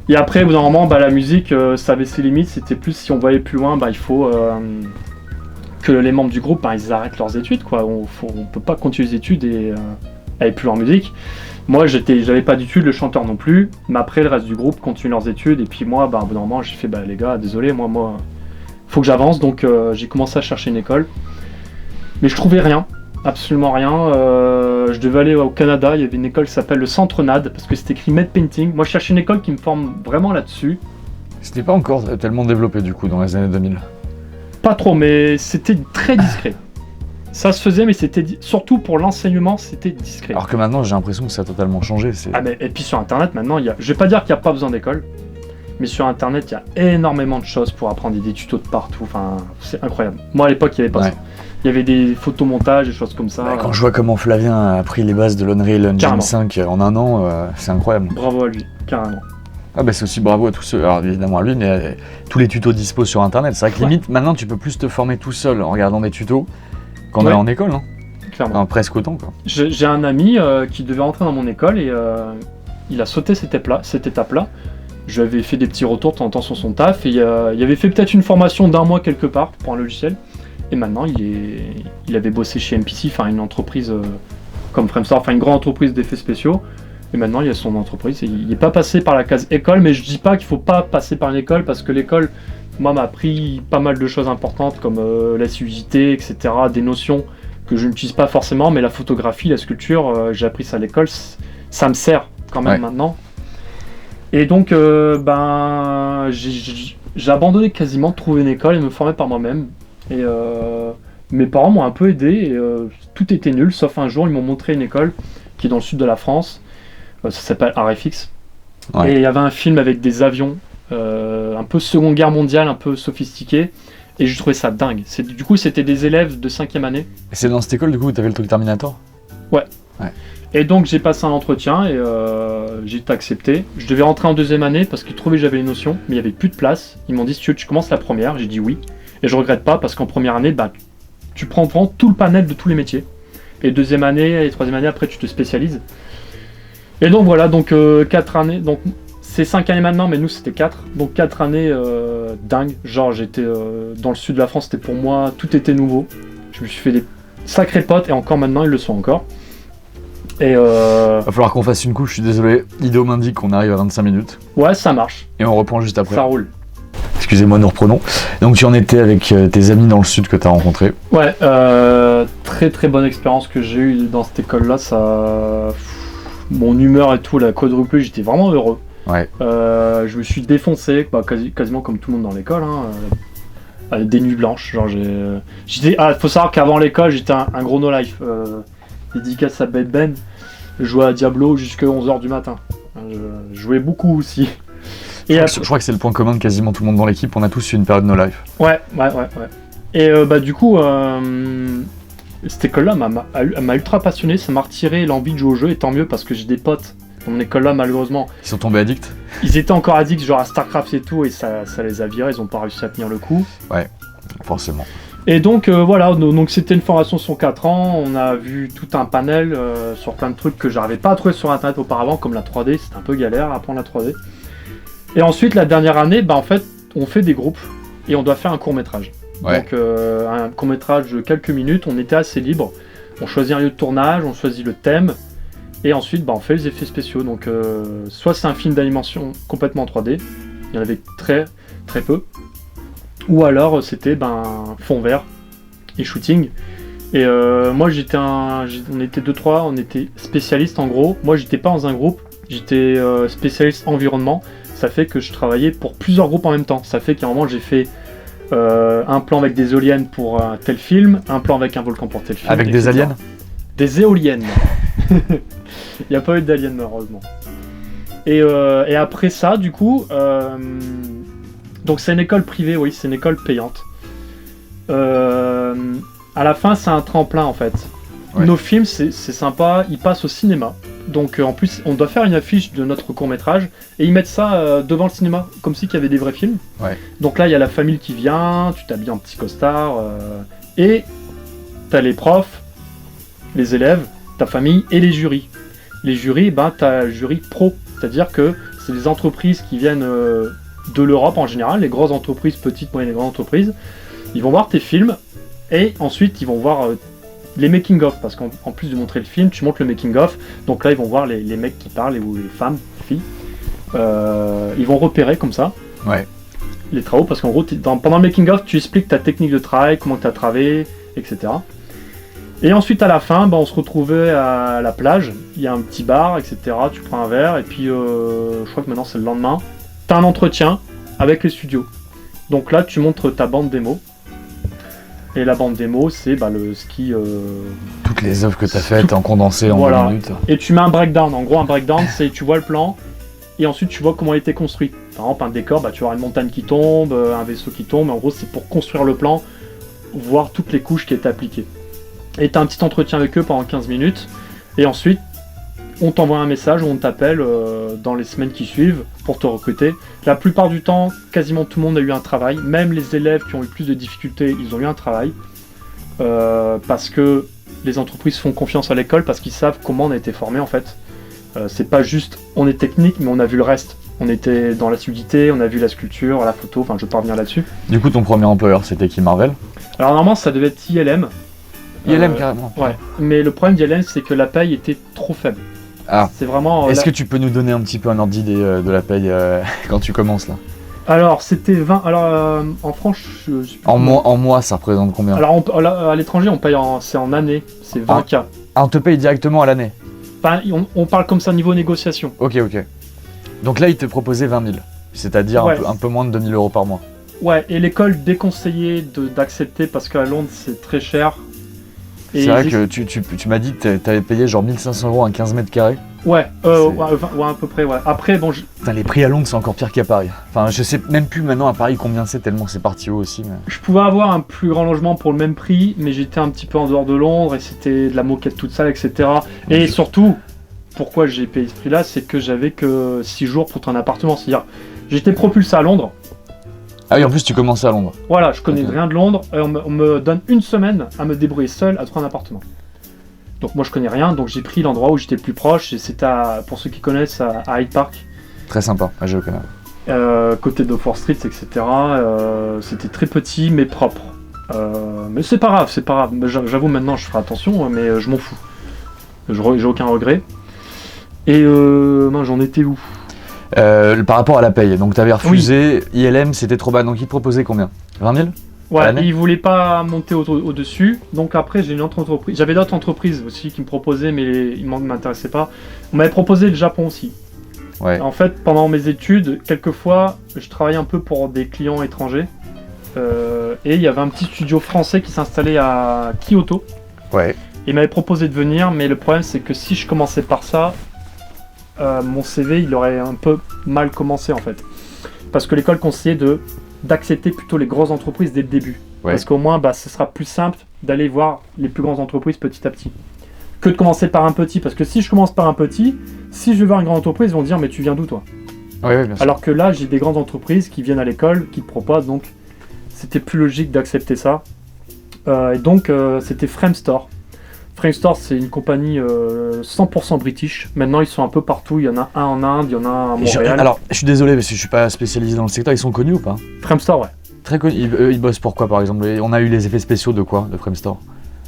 Et après, au bout d'un moment, la musique, ça avait ses limites. C'était plus si on voyait plus loin, il faut que les membres du groupe, ils arrêtent leurs études, quoi. On peut pas continuer les études et aller plus loin en musique. Moi, j'avais pas d'études, le chanteur non plus. Mais après, le reste du groupe continue leurs études. Et puis moi, au bout d'un moment, j'ai fait, les gars, désolé, moi, faut que j'avance. Donc, j'ai commencé à chercher une école. Mais je trouvais rien. Absolument rien. Je devais aller au Canada, il y avait une école qui s'appelle le Centre NAD, parce que c'était écrit matte painting. Moi je cherchais une école qui me forme vraiment là-dessus. C'était pas encore tellement développé du coup dans les années 2000. Pas trop, mais c'était très discret. Ça se faisait, mais c'était surtout pour l'enseignement, c'était discret. Alors que maintenant j'ai l'impression que ça a totalement changé. Et puis sur internet maintenant, je vais pas dire qu'il n'y a pas besoin d'école, mais sur internet il y a énormément de choses pour apprendre, des tutos de partout, enfin c'est incroyable. Moi à l'époque il n'y avait pas ça. Il y avait des photomontages, des choses comme ça. Quand je vois comment Flavien a appris les bases de l'Unreal Engine 5 en un an, c'est incroyable. Bravo à lui, carrément. Ah c'est aussi bravo à tous ceux, alors évidemment à lui, mais tous les tutos dispo sur internet. C'est vrai que limite maintenant tu peux plus te former tout seul en regardant des tutos qu'en allant en école, hein. Clairement. Enfin, presque autant quoi. J'ai un ami qui devait rentrer dans mon école et il a sauté cette étape-là. Je lui avais fait des petits retours de temps en temps sur son taf et il avait fait peut-être une formation d'1 mois quelque part pour un logiciel. Et maintenant, il avait bossé chez MPC, une entreprise comme Framestore, une grande entreprise d'effets spéciaux. Et maintenant, il a son entreprise. Et il n'est pas passé par la case école, mais je dis pas qu'il faut pas passer par une école, parce que l'école, moi, m'a appris pas mal de choses importantes, comme la sinuosité, etc., des notions que je n'utilise pas forcément, mais la photographie, la sculpture, j'ai appris ça à l'école, ça me sert quand même maintenant. Et donc, j'ai abandonné quasiment de trouver une école et me former par moi-même. Et mes parents m'ont un peu aidé et tout était nul, sauf un jour ils m'ont montré une école qui est dans le sud de la France, ça s'appelle RFX. Et il y avait un film avec des avions, un peu Seconde Guerre mondiale, un peu sophistiqué, et j'ai trouvé ça dingue. Du coup c'était des élèves de 5e année. Et c'est dans cette école du coup où t'avais le truc Terminator? Ouais. Et donc j'ai passé un entretien et j'ai été accepté. Je devais rentrer en 2e année parce qu'ils trouvaient que j'avais les notions, mais il n'y avait plus de place. Ils m'ont dit si tu commences la première, j'ai dit oui. Et je regrette pas parce qu'en première année, tu prends vraiment tout le panel de tous les métiers. Et 2e année et 3e année, après tu te spécialises. Et donc voilà, 4 années. Donc c'est 5 années maintenant, mais nous c'était 4. Donc 4 années dingues. Genre j'étais dans le sud de la France, c'était pour moi, tout était nouveau. Je me suis fait des sacrés potes et encore maintenant ils le sont encore. Et va falloir qu'on fasse une couche, je suis désolé. Ido m'indique qu'on arrive à 25 minutes. Ouais, ça marche. Et on reprend juste après. Ça roule. Excusez-moi, nous reprenons. Donc tu en étais avec tes amis dans le sud que tu as rencontrés. Ouais, très très bonne expérience que j'ai eue dans cette école-là. Mon humeur et tout, la quadruplée, j'étais vraiment heureux. Ouais. Je me suis défoncé, quasiment comme tout le monde dans l'école. Des nuits blanches. Genre faut savoir qu'avant l'école, j'étais un gros no-life. Dédicace à Ben. Je jouais à Diablo jusqu'à 11h du matin. Je jouais beaucoup aussi. Je crois que c'est le point commun de quasiment tout le monde dans l'équipe, on a tous eu une période no life. Ouais. Et du coup, cette école-là m'a ultra passionné, ça m'a retiré l'envie de jouer au jeu, et tant mieux parce que j'ai des potes dans mon école-là, malheureusement. Ils sont tombés addicts? Ils étaient encore addicts, genre à StarCraft et tout, et ça les a virés, ils ont pas réussi à tenir le coup. Ouais, forcément. Et donc voilà, donc c'était une formation sur 4 ans, on a vu tout un panel sur plein de trucs que j'arrivais pas à trouver sur internet auparavant, comme la 3D, c'était un peu galère à apprendre la 3D. Et ensuite, la dernière année, en fait, on fait des groupes et on doit faire un court-métrage. Ouais. Donc, un court-métrage de quelques minutes, on était assez libre. On choisit un lieu de tournage, on choisit le thème, et ensuite, on fait les effets spéciaux. Donc, soit c'est un film d'animation complètement en 3D, il y en avait très, très peu, ou alors c'était fond vert et shooting. Et moi, on était 2-3, on était spécialistes en gros. Moi, j'étais pas dans un groupe, j'étais spécialiste environnement. Ça fait que je travaillais pour plusieurs groupes en même temps. Ça fait qu'à un moment, j'ai fait un plan avec des éoliennes pour un tel film, un plan avec un volcan pour tel film. Avec etc. des aliens? Des éoliennes. Il n'y a pas eu d'aliens, malheureusement. Et après ça, du coup, donc c'est une école privée, oui, c'est une école payante. À la fin, c'est un tremplin en fait. Ouais. Nos films, c'est sympa, ils passent au cinéma. Donc en plus, on doit faire une affiche de notre court-métrage et ils mettent ça devant le cinéma, comme si qu'il y avait des vrais films. Ouais. Donc là, il y a la famille qui vient, tu t'habilles en petit costard, et t'as les profs, les élèves, ta famille et les jurys. Les jurys, t'as un jury pro, c'est-à-dire que c'est des entreprises qui viennent de l'Europe en général, les grosses entreprises, petites, moyennes et grandes entreprises. Ils vont voir tes films et ensuite ils vont voir les making-of, parce qu'en plus de montrer le film, tu montres le making-of. Donc là, ils vont voir les mecs qui parlent, ou les femmes, les filles. Ils vont repérer comme ça les travaux, parce qu'en gros, pendant le making-of, tu expliques ta technique de travail, comment tu as travaillé, etc. Et ensuite, à la fin, on se retrouvait à la plage. Il y a un petit bar, etc. Tu prends un verre, et puis je crois que maintenant c'est le lendemain. Tu as un entretien avec les studios. Donc là, tu montres ta bande démo. Et la bande démo, c'est le ski. Toutes les œuvres que tu as faites en condensé en 2 minutes. Et tu mets un breakdown. En gros, un breakdown, c'est tu vois le plan et ensuite tu vois comment il a été construit. Par exemple, un décor, tu vas avoir une montagne qui tombe, un vaisseau qui tombe. En gros, c'est pour construire le plan, voir toutes les couches qui étaient appliquées. Et tu as un petit entretien avec eux pendant 15 minutes. Et ensuite, on t'envoie un message ou on t'appelle dans les semaines qui suivent pour te recruter. La plupart du temps, quasiment tout le monde a eu un travail. Même les élèves qui ont eu plus de difficultés, ils ont eu un travail. Parce que les entreprises font confiance à l'école, parce qu'ils savent comment on a été formé en fait. C'est pas juste on est technique, mais on a vu le reste. On était dans la solidité, on a vu la sculpture, la photo, je vais pas revenir là-dessus. Du coup, ton premier employeur, c'était qui, Marvel? Alors normalement, ça devait être ILM. ILM carrément. Ouais, mais le problème d'ILM, c'est que la paye était trop faible. Ah. C'est vraiment. Est-ce que tu peux nous donner un petit peu un ordre d'idée de la paye quand tu commences là? Alors c'était 20. Alors en France, je sais plus en mois, ça représente combien? Alors à l'étranger, on paye c'est en année, c'est 20K. Ah, on te paye directement à l'année? On parle comme ça niveau négociation. Ok. Donc là, ils te proposaient 20 000, c'est-à-dire un peu moins de 2 000 € par mois. Ouais, et l'école déconseillait d'accepter parce qu'à Londres, c'est très cher. C'est vrai que tu m'as dit que t'avais payé genre 1 500 € un 15 mètres carrés. Ouais, à peu près, ouais. Après, bon... Putain, les prix à Londres, c'est encore pire qu'à Paris. Enfin, je sais même plus maintenant à Paris combien c'est, tellement c'est parti haut aussi. Mais... Je pouvais avoir un plus grand logement pour le même prix, mais j'étais un petit peu en dehors de Londres, et c'était de la moquette toute sale, etc. Et surtout, pourquoi j'ai payé ce prix-là, c'est que j'avais que 6 jours pour trouver un appartement. C'est-à-dire, j'étais propulsé à Londres. Ah oui, en plus tu commençais à Londres. Voilà, je connais rien de Londres, et on me donne 1 semaine à me débrouiller seul à trouver un appartement. Donc moi je connais rien, donc j'ai pris l'endroit où j'étais le plus proche, et c'était pour ceux qui connaissent, à Hyde Park. Très sympa, je le connais. Côté de Fort Street, etc. C'était très petit mais propre. Mais c'est pas grave. J'avoue maintenant je ferai attention, mais je m'en fous. J'ai aucun regret. Et j'en étais où? Par rapport à la paye, donc tu avais refusé, oui. ILM c'était trop bas, donc ils te proposaient combien? 20 000? Ouais, ils voulaient pas monter au-dessus, donc après j'ai une autre entreprise, j'avais d'autres entreprises aussi qui me proposaient, mais ils ne m'intéressaient pas. On m'avait proposé le Japon aussi. Ouais. En fait, pendant mes études, quelquefois, je travaillais un peu pour des clients étrangers, et il y avait un petit studio français qui s'installait à Kyoto. Ouais. Il m'avait proposé de venir, mais le problème c'est que si je commençais par ça, mon CV il aurait un peu mal commencé en fait, parce que l'école conseillait d'accepter plutôt les grosses entreprises dès le début, parce qu'au moins ce sera plus simple d'aller voir les plus grandes entreprises petit à petit que de commencer par un petit, parce que si je commence par un petit, si je vais voir une grande entreprise, ils vont dire mais tu viens d'où toi? Oui, bien sûr. Alors que là j'ai des grandes entreprises qui viennent à l'école, qui te proposent, donc c'était plus logique d'accepter ça. Et donc c'était Framestore. Framestore, c'est une compagnie 100% british. Maintenant, ils sont un peu partout. Il y en a un en Inde, il y en a un à Montréal. Alors, je suis désolé, parce que je suis pas spécialisé dans le secteur. Ils sont connus ou pas? Framestore, ouais. Très connus. Ils bossent pour quoi, par exemple? On a eu les effets spéciaux de quoi, de Framestore?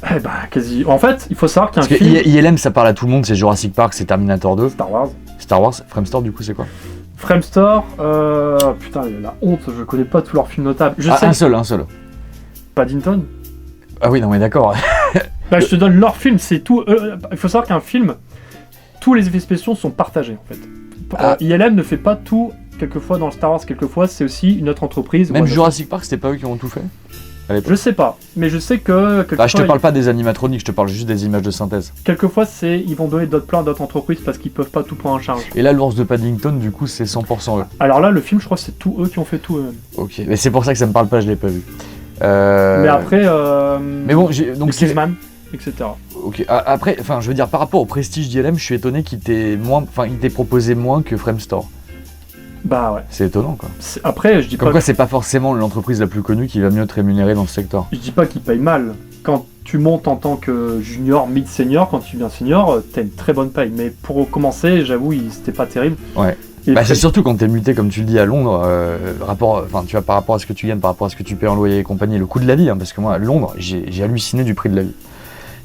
Eh ben, quasi. En fait, il faut savoir qu'un Parce que film... ILM, ça parle à tout le monde. C'est Jurassic Park, c'est Terminator 2. Star Wars. Star Wars. Framestore, du coup, c'est quoi? Framestore, putain, la honte, je connais pas tous leurs films notables. Je sais. Un seul. Paddington. Ah oui, non, mais d'accord. Bah, je te donne leur film, c'est tout. Il faut savoir qu'un film, tous les effets spéciaux sont partagés en fait. ILM ne fait pas tout, quelquefois dans Star Wars, quelquefois c'est aussi une autre entreprise. Même Jurassic Park, c'était pas eux qui ont tout fait? Je sais pas, mais je sais que. Je te parle pas des animatroniques, je te parle juste des images de synthèse. Quelquefois, ils vont donner d'autres plans à d'autres entreprises parce qu'ils peuvent pas tout prendre en charge. Et là, l'ours de Paddington, du coup, c'est 100% eux. Alors là, le film, je crois que c'est tout eux qui ont fait tout eux-mêmes. Ok, mais c'est pour ça que ça me parle pas, je l'ai pas vu. Mais après. Mais bon, donc c'est Kingsman, etc. Ok, après, enfin, je veux dire, par rapport au prestige d'ILM, je suis étonné qu'il t'ait proposé moins que Framestore. Bah ouais. C'est étonnant, quoi. Après, je dis Comme pas. Quoi, c'est pas forcément l'entreprise la plus connue qui va mieux te rémunérer dans ce secteur. Je dis pas qu'ils payent mal. Quand tu montes en tant que junior, mid-senior, quand tu deviens senior, t'as une très bonne paye. Mais pour commencer, j'avoue, c'était pas terrible. Ouais. C'est surtout quand t'es muté, comme tu le dis, à Londres, tu vois, par rapport à ce que tu gagnes, par rapport à ce que tu payes en loyer et compagnie, le coût de la vie, hein, parce que moi, à Londres, j'ai halluciné du prix de la vie.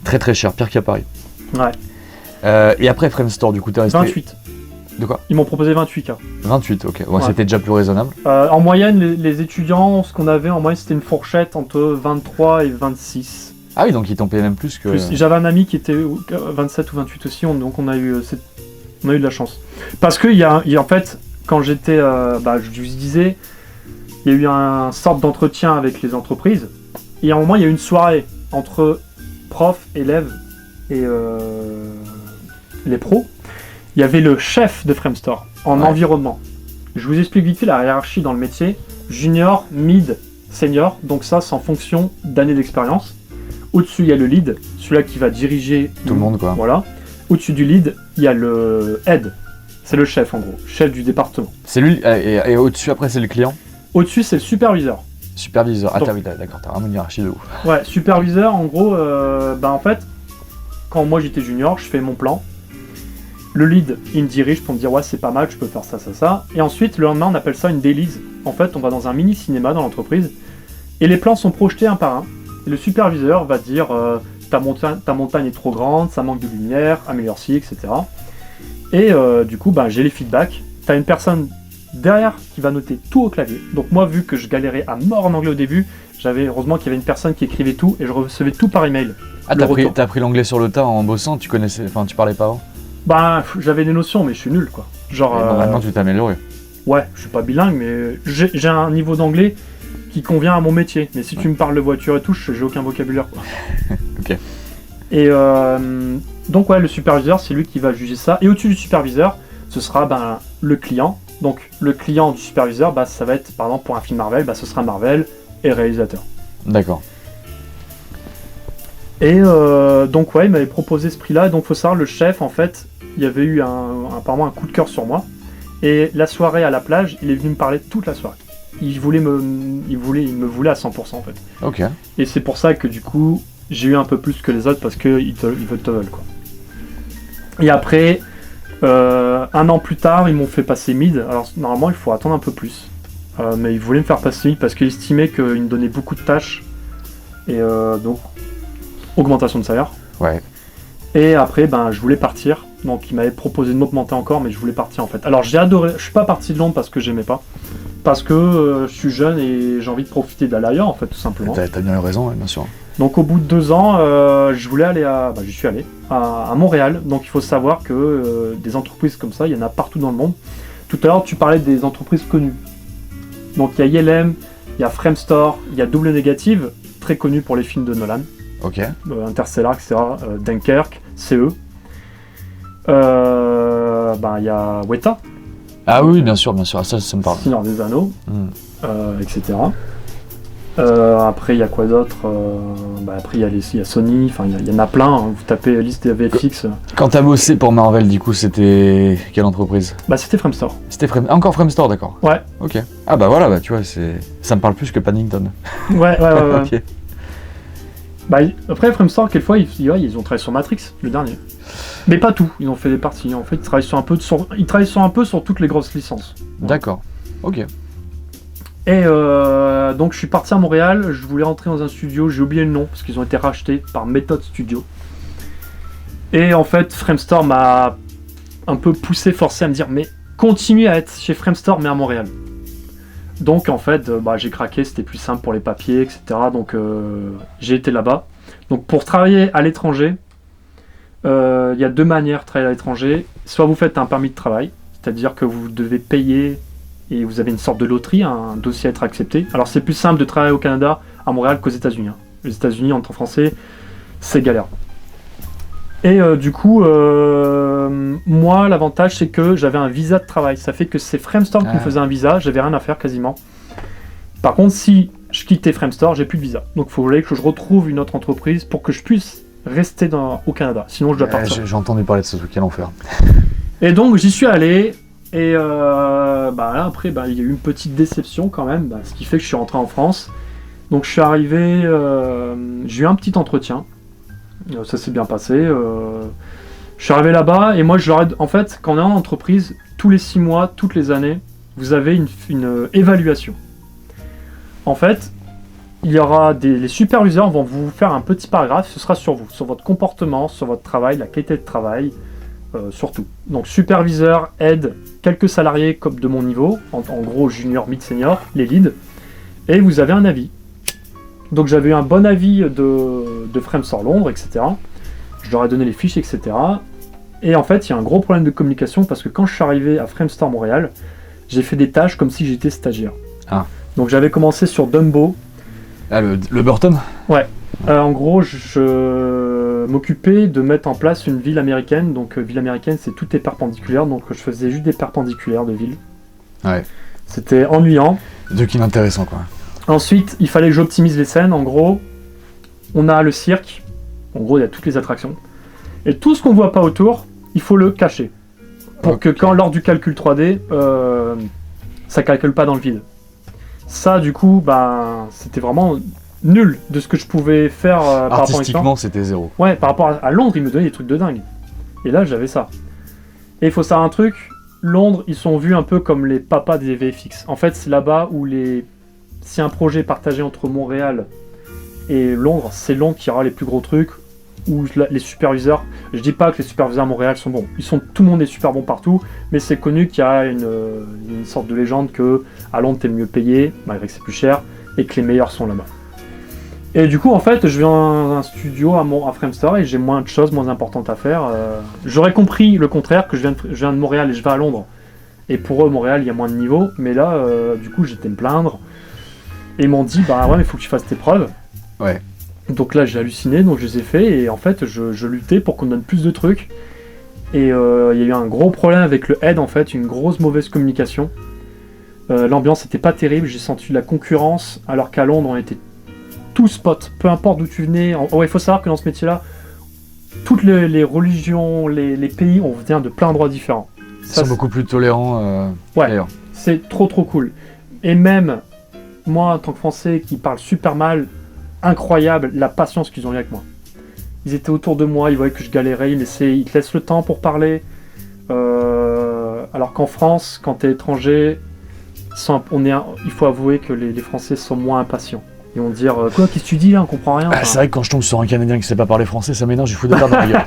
Très très cher, pire qu'à Paris. Ouais. Et après Framestore, du coup, t'es resté... 28. De quoi? Ils m'ont proposé 28K. 28, ok. Ouais, ouais. C'était déjà plus raisonnable. En moyenne, les étudiants, ce qu'on avait en moyenne, c'était une fourchette entre 23 et 26. Ah oui, donc ils t'ont payé même plus que... J'avais un ami qui était 27 ou 28 aussi, donc on a eu de la chance. Parce que, en fait, quand j'étais... je vous disais, il y a eu un sorte d'entretien avec les entreprises, et à un moment, il y a eu une soirée entre profs, élèves et les pros. Il y avait le chef de Framestore en environnement. Je vous explique vite fait la hiérarchie dans le métier. Junior, mid, senior. Donc ça, c'est en fonction d'années d'expérience. Au-dessus, il y a le lead, celui-là qui va diriger... Tout le monde, quoi. Voilà. Au-dessus du lead, il y a le head. C'est le chef, en gros. Chef du département. C'est lui, et au-dessus, après, c'est le client? Au-dessus, c'est le superviseur. Superviseur. Ah, Donc, d'accord, t'as vraiment une hiérarchie de ouf. Ouais, superviseur, en gros, en fait, quand moi j'étais junior, je fais mon plan. Le lead, il me dirige pour me dire ouais c'est pas mal, je peux faire ça, ça, ça. Et ensuite, le lendemain, on appelle ça une dailies. En fait, on va dans un mini cinéma dans l'entreprise et les plans sont projetés un par un. Et le superviseur va dire ta montagne est trop grande, ça manque de lumière, améliore-ci, etc. Et du coup, j'ai les feedbacks. T'as une personne derrière qui va noter tout au clavier. Donc moi, vu que je galérais à mort en anglais au début, heureusement qu'il y avait une personne qui écrivait tout et je recevais tout par email. Ah, t'as appris l'anglais sur le tas en bossant, tu parlais pas avant? J'avais des notions, mais je suis nul, quoi. Genre. Maintenant, tu t'es amélioré. Ouais, je suis pas bilingue, mais j'ai un niveau d'anglais qui convient à mon métier. Mais si tu me parles de voiture et tout, j'ai aucun vocabulaire, quoi. Ok. Et donc, ouais, le superviseur, c'est lui qui va juger ça. Et au-dessus du superviseur, ce sera le client. Donc, le client du superviseur, ça va être, par exemple, pour un film Marvel, ce sera Marvel et le réalisateur. D'accord. Et donc, ouais, il m'avait proposé ce prix-là. Donc, faut savoir, le chef, en fait, il y avait eu apparemment un coup de cœur sur moi. Et la soirée à la plage, il est venu me parler toute la soirée. Il me voulait à 100% en fait. Ok. Et c'est pour ça que du coup, j'ai eu un peu plus que les autres parce qu'ils te veulent, quoi. Et après, un an plus tard, ils m'ont fait passer mid. Alors normalement, il faut attendre un peu plus. Mais ils voulaient me faire passer mid parce qu'ils estimaient qu'ils me donnaient beaucoup de tâches. Et donc, augmentation de salaire. Ouais. Et après, je voulais partir. Donc, il m'avait proposé de m'augmenter encore, mais je voulais partir en fait. Alors, j'ai adoré. Je suis pas parti de Londres parce que j'aimais pas. Parce que je suis jeune et j'ai envie de profiter d'aller ailleurs en fait, tout simplement. T'as bien raison, bien sûr. Donc, au bout de 2 ans, je voulais aller j'y suis allé à Montréal. Donc, il faut savoir que des entreprises comme ça, il y en a partout dans le monde. Tout à l'heure, tu parlais des entreprises connues. Donc, il y a ILM, il y a Framestore, il y a Double Négative, très connu pour les films de Nolan. Ok. Interstellar, etc. Dunkirk, CE. Il y a Weta. Ah oui, bien sûr, ça me parle. Seigneur des Anneaux, etc. Après, il y a quoi d'autre? Après, il y a Sony, il y en a plein. Hein. Vous tapez liste VFX. Quand t'as bossé pour Marvel, du coup, c'était quelle entreprise? C'était Framestore. Encore Framestore, d'accord. Ouais. Ok. Ah voilà, tu vois, ça me parle plus que Paddington. Ouais. Ok. Bah, après, Framestore, quelquefois, ils ont travaillé sur Matrix, le dernier. Mais pas tout, ils ont fait des parties. En fait, ils travaillent un peu sur toutes les grosses licences. D'accord, ok. Et donc, je suis parti à Montréal, je voulais rentrer dans un studio, j'ai oublié le nom, parce qu'ils ont été rachetés par Method Studio. Et en fait, Framestore m'a un peu forcé à me dire, mais continue à être chez Framestore, mais à Montréal. Donc en fait, j'ai craqué, c'était plus simple pour les papiers, etc. Donc j'ai été là-bas. Donc pour travailler à l'étranger, il y a 2 manières de travailler à l'étranger. Soit vous faites un permis de travail, c'est-à-dire que vous devez payer et vous avez une sorte de loterie, un dossier à être accepté. Alors c'est plus simple de travailler au Canada, à Montréal qu'aux États-Unis. Les États-Unis, en temps français, c'est galère. Et du coup, moi, l'avantage, c'est que j'avais un visa de travail. Ça fait que c'est Framestore qui me faisait un visa, j'avais rien à faire quasiment. Par contre, si je quittais Framestore, j'ai plus de visa. Donc, il faudrait que je retrouve une autre entreprise pour que je puisse rester au Canada. Sinon, je dois partir. J'ai entendu parler de ce truc, quel enfer. Et donc, j'y suis allé. Et là, après, il y a eu une petite déception quand même, ce qui fait que je suis rentré en France. Donc, je suis arrivé, j'ai eu un petit entretien. Ça s'est bien passé. Je suis arrivé là-bas et moi, en fait, quand on est en entreprise, tous les 6 mois, toutes les années, vous avez une évaluation. En fait, il y aura les superviseurs vont vous faire un petit paragraphe, ce sera sur vous, sur votre comportement, sur votre travail, la qualité de travail, surtout. Donc, superviseur, aide, quelques salariés comme de mon niveau, en gros junior, mid-senior, les leads, et vous avez un avis. Donc j'avais eu un bon avis de Framestore Londres, etc. Je leur ai donné les fiches, etc. Et en fait, il y a un gros problème de communication parce que quand je suis arrivé à Framestore Montréal, j'ai fait des tâches comme si j'étais stagiaire. Ah. Donc j'avais commencé sur Dumbo. Ah, le Burton ? Ouais. En gros, je m'occupais de mettre en place une ville américaine. Donc ville américaine, c'est tout est perpendiculaire. Donc je faisais juste des perpendiculaires de ville. Ouais. C'était ennuyant. De qui inintéressant, quoi. Ensuite, il fallait que j'optimise les scènes. En gros, on a le cirque. En gros, il y a toutes les attractions. Et tout ce qu'on voit pas autour, il faut le cacher. Pour que lors du calcul 3D, ça calcule pas dans le vide. Ça, du coup, c'était vraiment nul de ce que je pouvais faire par rapport à Artistiquement, c'était zéro. Ouais, par rapport à Londres, ils me donnaient des trucs de dingue. Et là, j'avais ça. Et il faut savoir un truc, Londres, ils sont vus un peu comme les papas des VFX. En fait, c'est là-bas où si un projet est partagé entre Montréal et Londres, c'est Londres qui aura les plus gros trucs, où les superviseurs, je dis pas que les superviseurs à Montréal sont bons, tout le monde est super bon partout, mais c'est connu qu'il y a une sorte de légende que à Londres t'es mieux payé, malgré que c'est plus cher, et que les meilleurs sont là-bas. Et du coup, en fait, je viens dans un studio à Framestore et j'ai moins de choses moins importantes à faire. J'aurais compris le contraire, que je viens de Montréal et je vais à Londres, et pour eux, Montréal, il y a moins de niveau, mais là, du coup, j'étais me plaindre. Et ils m'ont dit, ouais, mais il faut que tu fasses tes preuves. Ouais. Donc là, j'ai halluciné, donc je les ai fait, et en fait, je luttais pour qu'on donne plus de trucs. Et il y a eu un gros problème avec le head, en fait, une grosse mauvaise communication. L'ambiance était pas terrible, j'ai senti de la concurrence, alors qu'à Londres, on était tous potes, peu importe d'où tu venais. Il faut savoir que dans ce métier-là, toutes les religions, les pays, on vient de plein d'endroits différents. Ils sont beaucoup plus tolérants. Ouais, d'ailleurs. c'est trop cool. Et même... moi, en tant que Français qui parle super mal, incroyable la patience qu'ils ont eu avec moi. Ils étaient autour de moi, ils voyaient que je galérais, ils te laissent le temps pour parler. Alors qu'en France, quand t'es étranger, il faut avouer que les Français sont moins impatients. Ils vont dire quoi, qu'est-ce que tu dis là, on comprend rien. Enfin... c'est vrai que quand je tombe sur un Canadien qui sait pas parler français, ça m'énerve, je fous des pertes dans la gueule.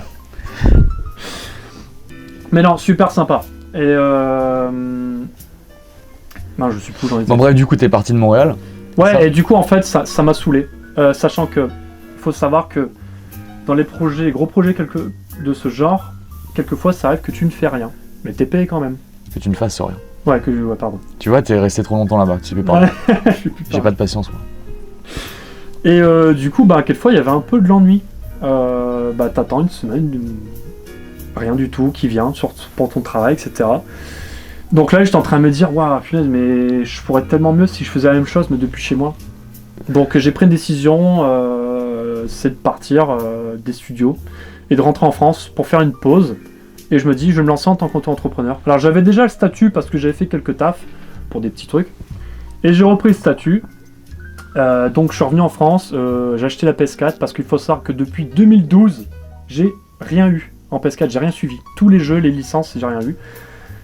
Mais non, super sympa. Et non, je suis plus dans les... Bon bref, du coup, t'es parti de Montréal. Ouais, ça. Et du coup, en fait, ça m'a saoulé. Sachant que, faut savoir que dans les gros projets de ce genre, quelquefois, ça arrive que tu ne fais rien. Mais t'es payé quand même. Que tu ne fasses rien. Ouais, pardon. Tu vois, t'es resté trop longtemps là-bas, tu peux pas. Ouais, j'ai pas de patience, moi. Et du coup, quelquefois, il y avait un peu de l'ennui. T'attends une semaine, rien du tout qui vient pour ton travail, etc. Donc là, j'étais en train de me dire, waouh, punaise, mais je pourrais tellement mieux si je faisais la même chose, mais depuis chez moi. Donc j'ai pris une décision, c'est de partir des studios et de rentrer en France pour faire une pause. Et je me dis, je vais me lancer en tant qu'auto-entrepreneur. Alors j'avais déjà le statut parce que j'avais fait quelques tafs pour des petits trucs. Et j'ai repris le statut. Donc je suis revenu en France, j'ai acheté la PS4 parce qu'il faut savoir que depuis 2012, j'ai rien eu en PS4, j'ai rien suivi. Tous les jeux, les licences, j'ai rien eu.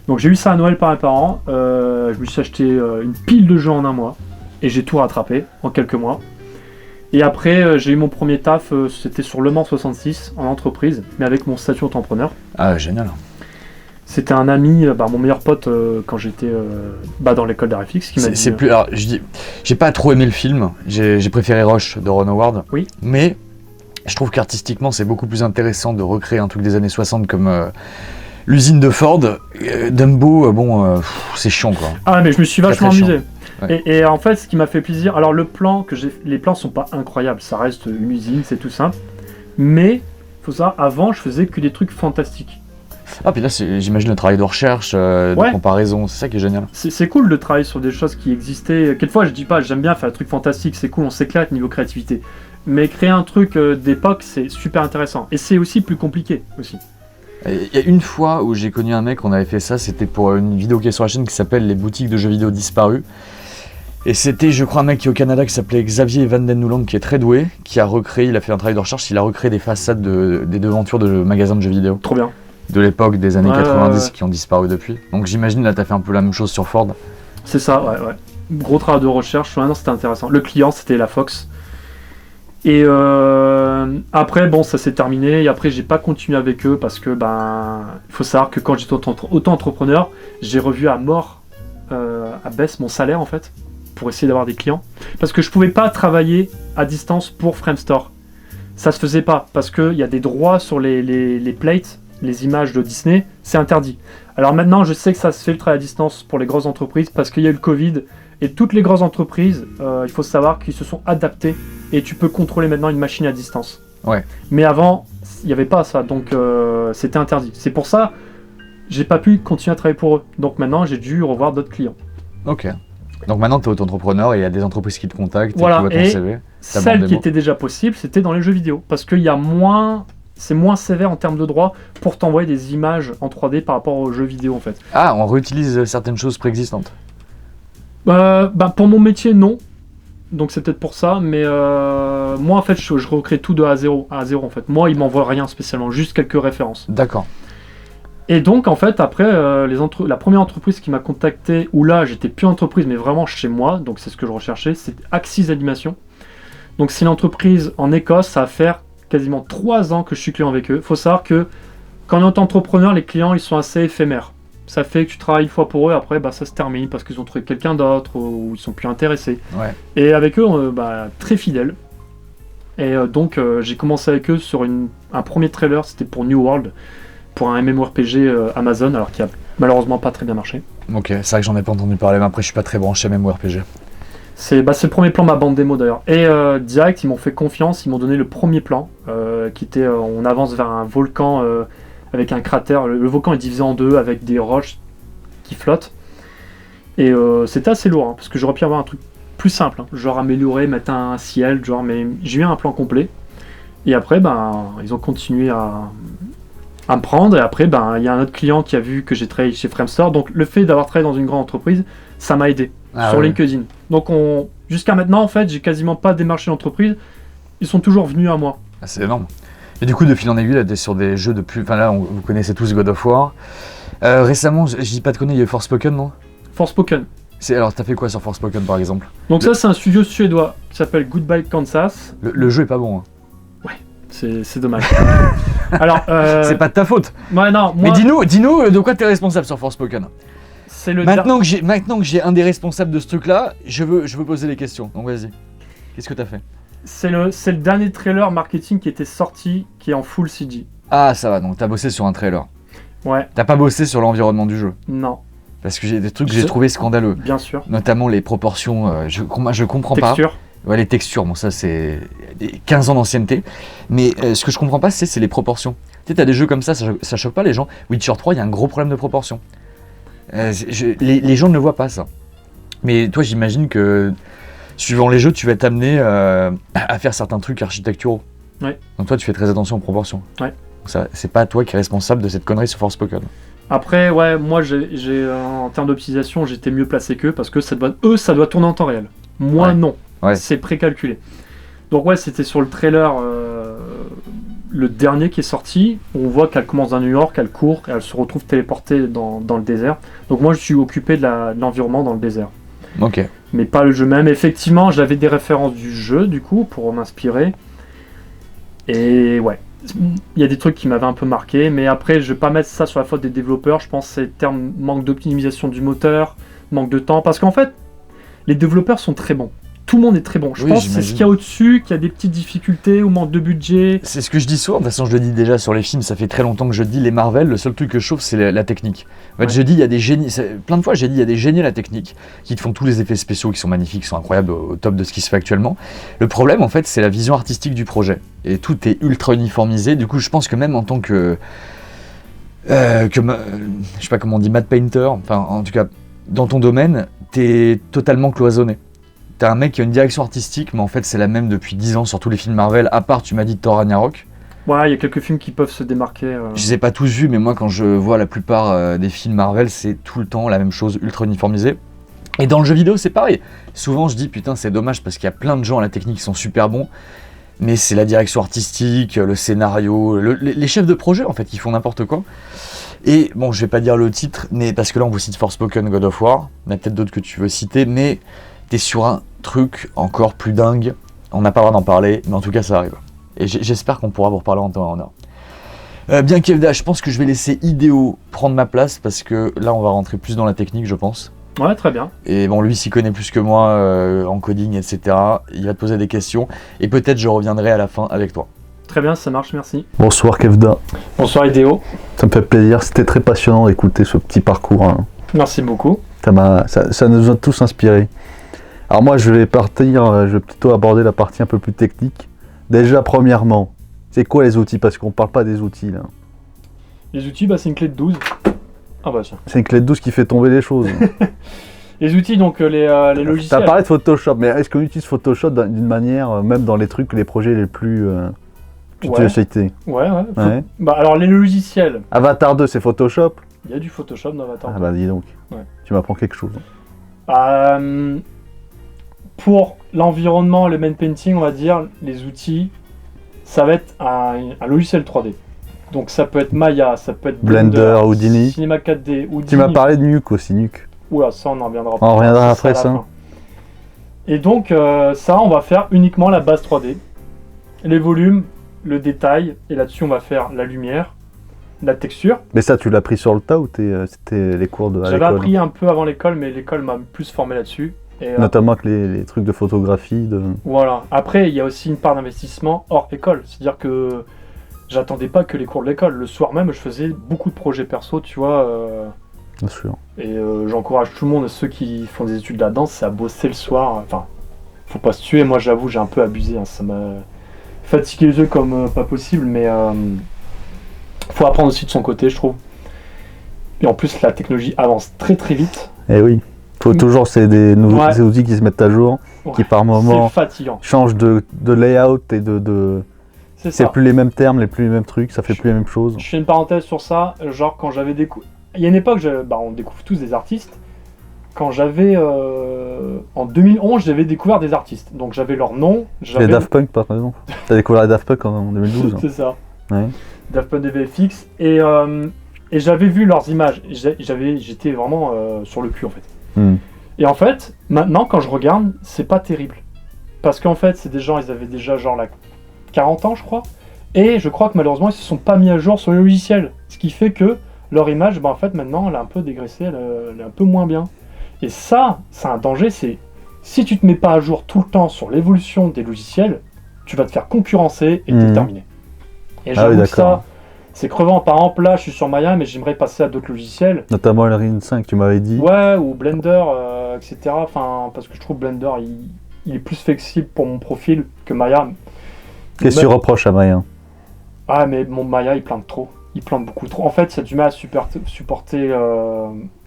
Donc j'ai eu ça à Noël par mes parents, je me suis acheté une pile de jeux en un mois et j'ai tout rattrapé en quelques mois. Et après j'ai eu mon premier taf, c'était sur Le Mans 66 en entreprise, mais avec mon statut entrepreneur. Ah, génial. C'était un ami, mon meilleur pote quand j'étais dans l'école d'RFX qui m'a dit... Alors, j'ai pas trop aimé le film, j'ai préféré Rush de Ron Howard. Oui. Mais je trouve qu'artistiquement, c'est beaucoup plus intéressant de recréer un truc des années 60 comme l'usine de Ford. Dumbo, c'est chiant quoi. Ah, mais je me suis vachement très amusé. Ouais. Et en fait, ce qui m'a fait plaisir... Alors, les plans sont pas incroyables, ça reste une usine, c'est tout simple. Mais, faut savoir, avant, je faisais que des trucs fantastiques. Ah, puis là, j'imagine le travail de recherche, de comparaison, c'est ça qui est génial. C'est cool de travailler sur des choses qui existaient. Quelquefois, je dis pas, j'aime bien faire des trucs fantastiques, c'est cool, on s'éclate niveau créativité. Mais créer un truc d'époque, c'est super intéressant. Et c'est aussi plus compliqué, aussi. Il y a une fois où j'ai connu un mec, on avait fait ça, c'était pour une vidéo qui est sur la chaîne qui s'appelle Les boutiques de jeux vidéo disparues. Et c'était, je crois, un mec qui est au Canada qui s'appelait Xavier Van Den Nouland, qui est très doué, qui a recréé, il a fait un travail de recherche, il a recréé des façades des devantures de magasins de jeux vidéo. Trop bien. De l'époque des années 90 qui ont disparu depuis. Donc j'imagine là t'as fait un peu la même chose sur Ford. C'est ça, ouais. Gros travail de recherche, non, c'était intéressant. Le client c'était la Fox. Et après ça s'est terminé et après j'ai pas continué avec eux parce que il faut savoir que quand j'étais auto-entrepreneur, j'ai revu à mort à baisse mon salaire en fait pour essayer d'avoir des clients parce que je pouvais pas travailler à distance pour Framestore. Ça se faisait pas parce qu'il y a des droits sur les plates. Les images de Disney, c'est interdit. Alors maintenant, je sais que ça se fait le travail à distance pour les grosses entreprises parce qu'il y a eu le Covid et toutes les grosses entreprises, il faut savoir qu'ils se sont adaptés et tu peux contrôler maintenant une machine à distance. Ouais. Mais avant, il n'y avait pas ça, donc c'était interdit. C'est pour ça, j'ai pas pu continuer à travailler pour eux. Donc maintenant, j'ai dû revoir d'autres clients. Ok. Donc maintenant, tu es auto-entrepreneur et il y a des entreprises qui te contactent voilà. Et qui voient ton CV. Celle qui était déjà possible, c'était dans les jeux vidéo parce qu'il y a moins... C'est moins sévère en termes de droit pour t'envoyer des images en 3D par rapport aux jeux vidéo en fait. Ah, on réutilise certaines choses préexistantes. Pour mon métier, non. Donc c'est peut-être pour ça, mais moi en fait je recrée tout de A à 0 en fait. Moi il m'envoie rien spécialement, juste quelques références. D'accord. Et donc en fait après la première entreprise qui m'a contacté, où là j'étais plus entreprise mais vraiment chez moi, donc c'est ce que je recherchais, c'est Axis Animation. Donc c'est une entreprise en Écosse, ça va faire quasiment 3 ans que je suis client avec eux. Faut savoir que quand on est entrepreneur, les clients ils sont assez éphémères. Ça fait que tu travailles une fois pour eux, après ça se termine parce qu'ils ont trouvé quelqu'un d'autre ou ils sont plus intéressés. Ouais. Et avec eux, très fidèles. Et donc j'ai commencé avec eux sur un premier trailer, c'était pour New World, pour un MMORPG Amazon, alors qui a malheureusement pas très bien marché. Ok, c'est vrai que j'en ai pas entendu parler, mais après je suis pas très branché MMORPG. C'est le premier plan, ma bande démo d'ailleurs. Et direct, ils m'ont fait confiance, ils m'ont donné le premier plan, qui était, on avance vers un volcan avec un cratère. Le volcan est divisé en deux avec des roches qui flottent. Et c'était assez lourd, parce que j'aurais pu avoir un truc plus simple, genre améliorer, mettre un ciel, mais j'ai eu un plan complet. Et après, ils ont continué à me prendre. Et après, il y a un autre client qui a vu que j'ai travaillé chez Framestore. Donc le fait d'avoir travaillé dans une grande entreprise, ça m'a aidé. Sur LinkedIn. Donc jusqu'à maintenant, en fait, j'ai quasiment pas démarché l'entreprise. Ils sont toujours venus à moi. Ah, c'est énorme. Et du coup, de fil en aiguille, là, t'es sur des jeux de plus... Enfin là, vous connaissez tous God of War. Récemment, je dis pas de conneries, il y a eu Forspoken, non ? Forspoken. Alors, t'as fait quoi sur Forspoken, par exemple ? Donc ça, c'est un studio suédois qui s'appelle Goodbye Kansas. Le jeu est pas bon. Hein. Ouais, c'est dommage. Alors, c'est pas de ta faute. Ouais, non, moi... Mais dis-nous de quoi t'es responsable sur Forspoken. Maintenant que j'ai un des responsables de ce truc-là, je veux poser des questions. Donc vas-y. Qu'est-ce que t'as fait ? C'est le dernier trailer marketing qui était sorti, qui est en full CG. Ah, ça va. Donc t'as bossé sur un trailer. Ouais. T'as pas bossé sur l'environnement du jeu. Non. Parce que j'ai des trucs que j'ai trouvé scandaleux. Bien sûr. Notamment les proportions. Je comprends pas. Texture. Ouais, les textures. Bon, ça c'est 15 ans d'ancienneté. Mais ce que je comprends pas, c'est les proportions. Tu sais, t'as des jeux comme ça choque pas les gens. Witcher 3, il y a un gros problème de proportion. Les gens ne le voient pas ça. Mais toi j'imagine que suivant les jeux tu vas t'amener à faire certains trucs architecturaux. Ouais. Donc toi tu fais très attention aux proportions. Ouais. Ça, c'est pas toi qui es responsable de cette connerie sur Forspoken. Après ouais, moi j'ai en termes d'optimisation j'étais mieux placé qu'eux parce que ça doit tourner en temps réel. Moi non. Ouais. C'est précalculé. Donc ouais, c'était sur le trailer, le dernier qui est sorti. On voit qu'elle commence à New York, elle court, et elle se retrouve téléportée dans le désert. Donc moi, je suis occupé de l'environnement dans le désert. Ok. Mais pas le jeu même. Effectivement, j'avais des références du jeu, du coup, pour m'inspirer. Et ouais, il y a des trucs qui m'avaient un peu marqué. Mais après, je vais pas mettre ça sur la faute des développeurs. Je pense que c'est terme manque d'optimisation du moteur, manque de temps. Parce qu'en fait, les développeurs sont très bons. Tout le monde est très bon. Je pense que c'est ce qu'il y a au-dessus, qu'il y a des petites difficultés ou manque de budget. C'est ce que je dis souvent, de toute façon je le dis déjà sur les films, ça fait très longtemps que je dis les Marvel, le seul truc que je chauffe c'est la technique. En fait je dis il y a des génies, plein de fois j'ai dit il y a des génies à la technique, qui te font tous les effets spéciaux qui sont magnifiques, qui sont incroyables au top de ce qui se fait actuellement. Le problème en fait c'est la vision artistique du projet. Et tout est ultra uniformisé, du coup je pense que même en tant que je sais pas comment on dit, matte painter, enfin en tout cas dans ton domaine, t'es totalement cloisonné. T'as un mec qui a une direction artistique, mais en fait c'est la même depuis 10 ans sur tous les films Marvel, à part tu m'as dit Thor Ragnarok. Ouais, il y a quelques films qui peuvent se démarquer. Je les ai pas tous vus, mais moi quand je vois la plupart des films Marvel, c'est tout le temps la même chose, ultra uniformisée. Et dans le jeu vidéo c'est pareil. Souvent je dis putain c'est dommage parce qu'il y a plein de gens à la technique qui sont super bons, mais c'est la direction artistique, le scénario, les chefs de projet en fait qui font n'importe quoi. Et bon je vais pas dire le titre, mais parce que là on vous cite Forspoken, God of War, il y en a peut-être d'autres que tu veux citer, mais t'es sur un truc encore plus dingue. On n'a pas le droit d'en parler, mais en tout cas ça arrive. Et j'espère qu'on pourra vous reparler en temps et en heure. Bien Kevda, je pense que je vais laisser Ideo prendre ma place parce que là on va rentrer plus dans la technique je pense. Ouais, très bien. Et bon lui s'y connaît plus que moi en coding etc. Il va te poser des questions et peut-être je reviendrai à la fin avec toi. Très bien, ça marche, merci. Bonsoir Kevda. Bonsoir Ideo. Ça me fait plaisir, c'était très passionnant d'écouter ce petit parcours. Hein. Merci beaucoup. Ça nous a tous inspirés. Alors moi je vais plutôt aborder la partie un peu plus technique. Déjà premièrement, c'est quoi les outils? Parce qu'on parle pas des outils là. Les outils, c'est une clé de 12. Ah bah tiens. C'est une clé de 12 qui fait tomber les choses. Les outils, donc les logiciels. T'as parlé de Photoshop, mais est-ce qu'on utilise Photoshop d'une manière, même dans les trucs, les projets les plus que tu as cités? Ouais. Ouais. Bah alors les logiciels. Avatar 2 c'est Photoshop? Il y a du Photoshop dans Avatar 2. Ah bah dis donc, Ouais. Tu m'apprends quelque chose. Pour l'environnement, le main painting, on va dire, les outils, ça va être un logiciel 3D. Donc ça peut être Maya, ça peut être Blender, Houdini. Cinema 4D, Houdini. Tu m'as parlé de Nuke aussi, Nuke. Oula, ça on en reviendra. On reviendra après ça. Et donc ça, on va faire uniquement la base 3D. Les volumes, le détail, et là-dessus on va faire la lumière, la texture. Mais ça, tu l'as appris sur le tas ou c'était les cours de à J'avais l'école? appris un peu avant l'école, mais l'école m'a plus formé là-dessus. Et, notamment avec les trucs de photographie. Voilà. Après, il y a aussi une part d'investissement hors école. C'est-à-dire que j'attendais pas que les cours de l'école. Le soir même, je faisais beaucoup de projets perso, tu vois. Bien sûr. Et j'encourage tout le monde, ceux qui font des études de la danse, c'est à bosser le soir. Enfin, faut pas se tuer. Moi, j'avoue, j'ai un peu abusé. Hein. Ça m'a fatigué les yeux comme pas possible, mais faut apprendre aussi de son côté, je trouve. Et en plus, la technologie avance très très vite. Eh oui. Faut toujours, c'est des nouveaux outils qui se mettent à jour, qui par moment changent de layout et c'est plus les mêmes termes, plus les mêmes trucs, ça fait plus les mêmes choses. Je fais une parenthèse sur ça, genre quand j'avais découvert... Il y a une époque, on découvre tous des artistes. Quand j'avais... en 2011, j'avais découvert des artistes. Donc j'avais leur nom. Les Daft Punk par exemple. T'as découvert les Daft Punk en 2012. C'est ça. Ouais. Daft Punk de VFX. Et j'avais vu leurs images. J'étais vraiment sur le cul en fait. Et en fait, maintenant quand je regarde, c'est pas terrible. Parce qu'en fait, c'est des gens, ils avaient déjà genre 40 ans je crois. Et je crois que malheureusement, ils se sont pas mis à jour sur le logiciel. Ce qui fait que leur image, en fait maintenant, elle est un peu dégraissée, elle est un peu moins bien. Et ça, c'est un danger, c'est si tu te mets pas à jour tout le temps sur l'évolution des logiciels, tu vas te faire concurrencer et t'es terminé. Et j'avoue que ça, c'est crevant. Par exemple, là, je suis sur Maya, mais j'aimerais passer à d'autres logiciels. Notamment Unreal 5, tu m'avais dit. Ouais, ou Blender, etc. Enfin, parce que je trouve Blender, il est plus flexible pour mon profil que Maya. Qu'est-ce que tu reproches à Maya? Ah, mais mon Maya, il plante trop. Il plante beaucoup trop. En fait, ça a du mal à supporter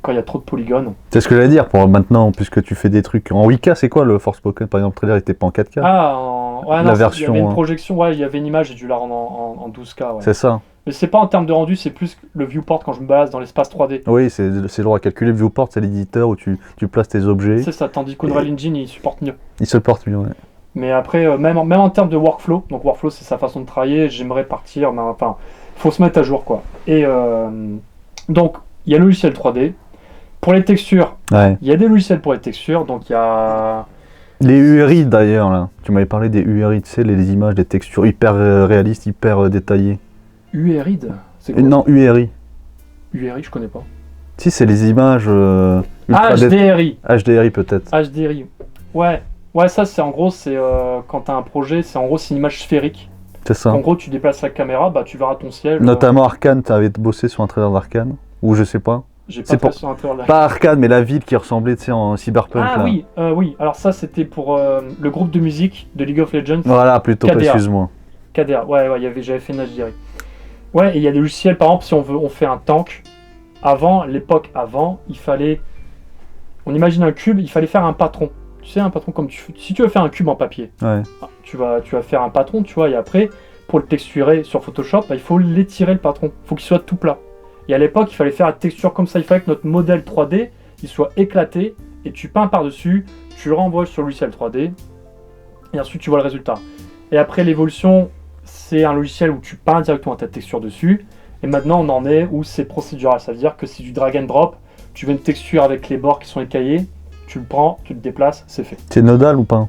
quand il y a trop de polygones. C'est ce que j'allais dire pour maintenant, puisque tu fais des trucs en 8K. C'est quoi le Forspoken par exemple? Le trailer était pas en 4K? Ah, la version. Il y avait une projection, il y avait une image, j'ai dû la rendre en 12K. Ouais. C'est ça. Mais c'est pas en termes de rendu, c'est plus le viewport quand je me balade dans l'espace 3D. Oui, c'est le droit à calculer. Le viewport, c'est l'éditeur où tu places tes objets. C'est ça, tandis qu'Unreal Engine, il supporte mieux. Il supporte mieux, ouais. Mais après, même en termes de workflow, donc workflow, c'est sa façon de travailler, j'aimerais partir, mais enfin, faut se mettre à jour, quoi. Et donc, il y a le logiciel 3D. Pour les textures, il y a des logiciels pour les textures, donc il y a... Les URI d'ailleurs, là. Tu m'avais parlé des URI, tu sais, les images, des textures hyper réalistes, hyper détaillées. URI, c'est quoi? Non, URI. URI, je connais pas. Si, c'est les images... HDRI. HDRI peut-être. HDRI. Ouais, ça c'est en gros, c'est quand tu as un projet, c'est une image sphérique. C'est ça. En gros, tu déplaces la caméra, tu verras ton ciel. Notamment Arcane, tu avais bossé sur un trailer d'Arcane, ou je sais pas. J'ai pas fait sur un trailer d'Arcane. Pas Arcane, mais la ville qui ressemblait, tu sais, en cyberpunk. Ah là. Oui. Alors ça, c'était pour le groupe de musique de League of Legends. Voilà, plutôt, excuse-moi. KDA, j'avais fait une HDRI. Ouais, et il y a des logiciels, par exemple, si on fait un tank, l'époque avant, on imagine un cube, il fallait faire un patron. Tu sais, un patron comme si tu veux faire un cube en papier, tu vas faire un patron, tu vois, et après, pour le texturer sur Photoshop, il faut l'étirer le patron, il faut qu'il soit tout plat. Et à l'époque, il fallait faire la texture comme ça, il fallait que notre modèle 3D, il soit éclaté, et tu peins par-dessus, tu le renvoies sur le logiciel 3D, et ensuite tu vois le résultat. Et après l'évolution, c'est un logiciel où tu peins directement ta texture dessus, et maintenant on en est où c'est procédural, ça veut dire que c'est du drag and drop, tu veux une texture avec les bords qui sont écaillés, tu le prends, tu le déplaces, c'est fait. C'est nodal ou pas?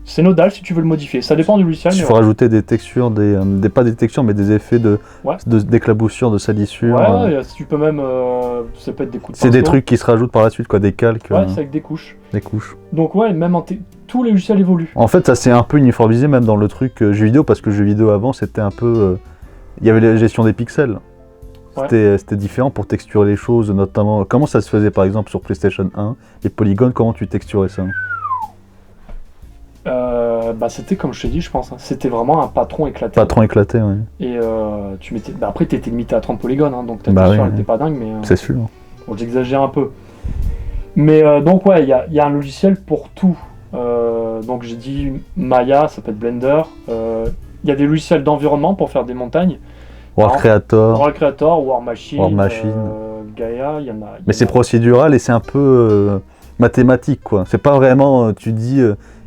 C'est nodal si tu veux le modifier, ça dépend du logiciel. Il faut rajouter des textures, pas des textures mais des effets d'éclaboussure, de salissure. Tu peux même, ça peut être des coups de pinceau. C'est des trucs qui se rajoutent par la suite, des calques. Ouais, c'est avec des couches. Des couches. Donc même tous les logiciels évoluent. En fait, ça s'est un peu uniformisé même dans le truc jeu vidéo, parce que jeu vidéo avant c'était un peu... Il y avait la gestion des pixels. C'était différent pour texturer les choses, notamment... Comment ça se faisait par exemple sur PlayStation 1, les polygones, comment tu texturais ça? C'était comme je t'ai dit, je pense. C'était vraiment un patron éclaté. Patron éclaté, ouais. Et tu mettais... après, t'étais limité à 30 polygones, donc ta texture n'était pas dingue, mais... C'est sûr. Bon, j'exagère un peu. Mais donc, il y a un logiciel pour tout. Donc, j'ai dit Maya, ça peut être Blender. Il y a des logiciels d'environnement pour faire des montagnes. War Creator, War Machine, Gaia, il y en a. Mais c'est procédural et c'est un peu mathématique, quoi. C'est pas vraiment, tu dis,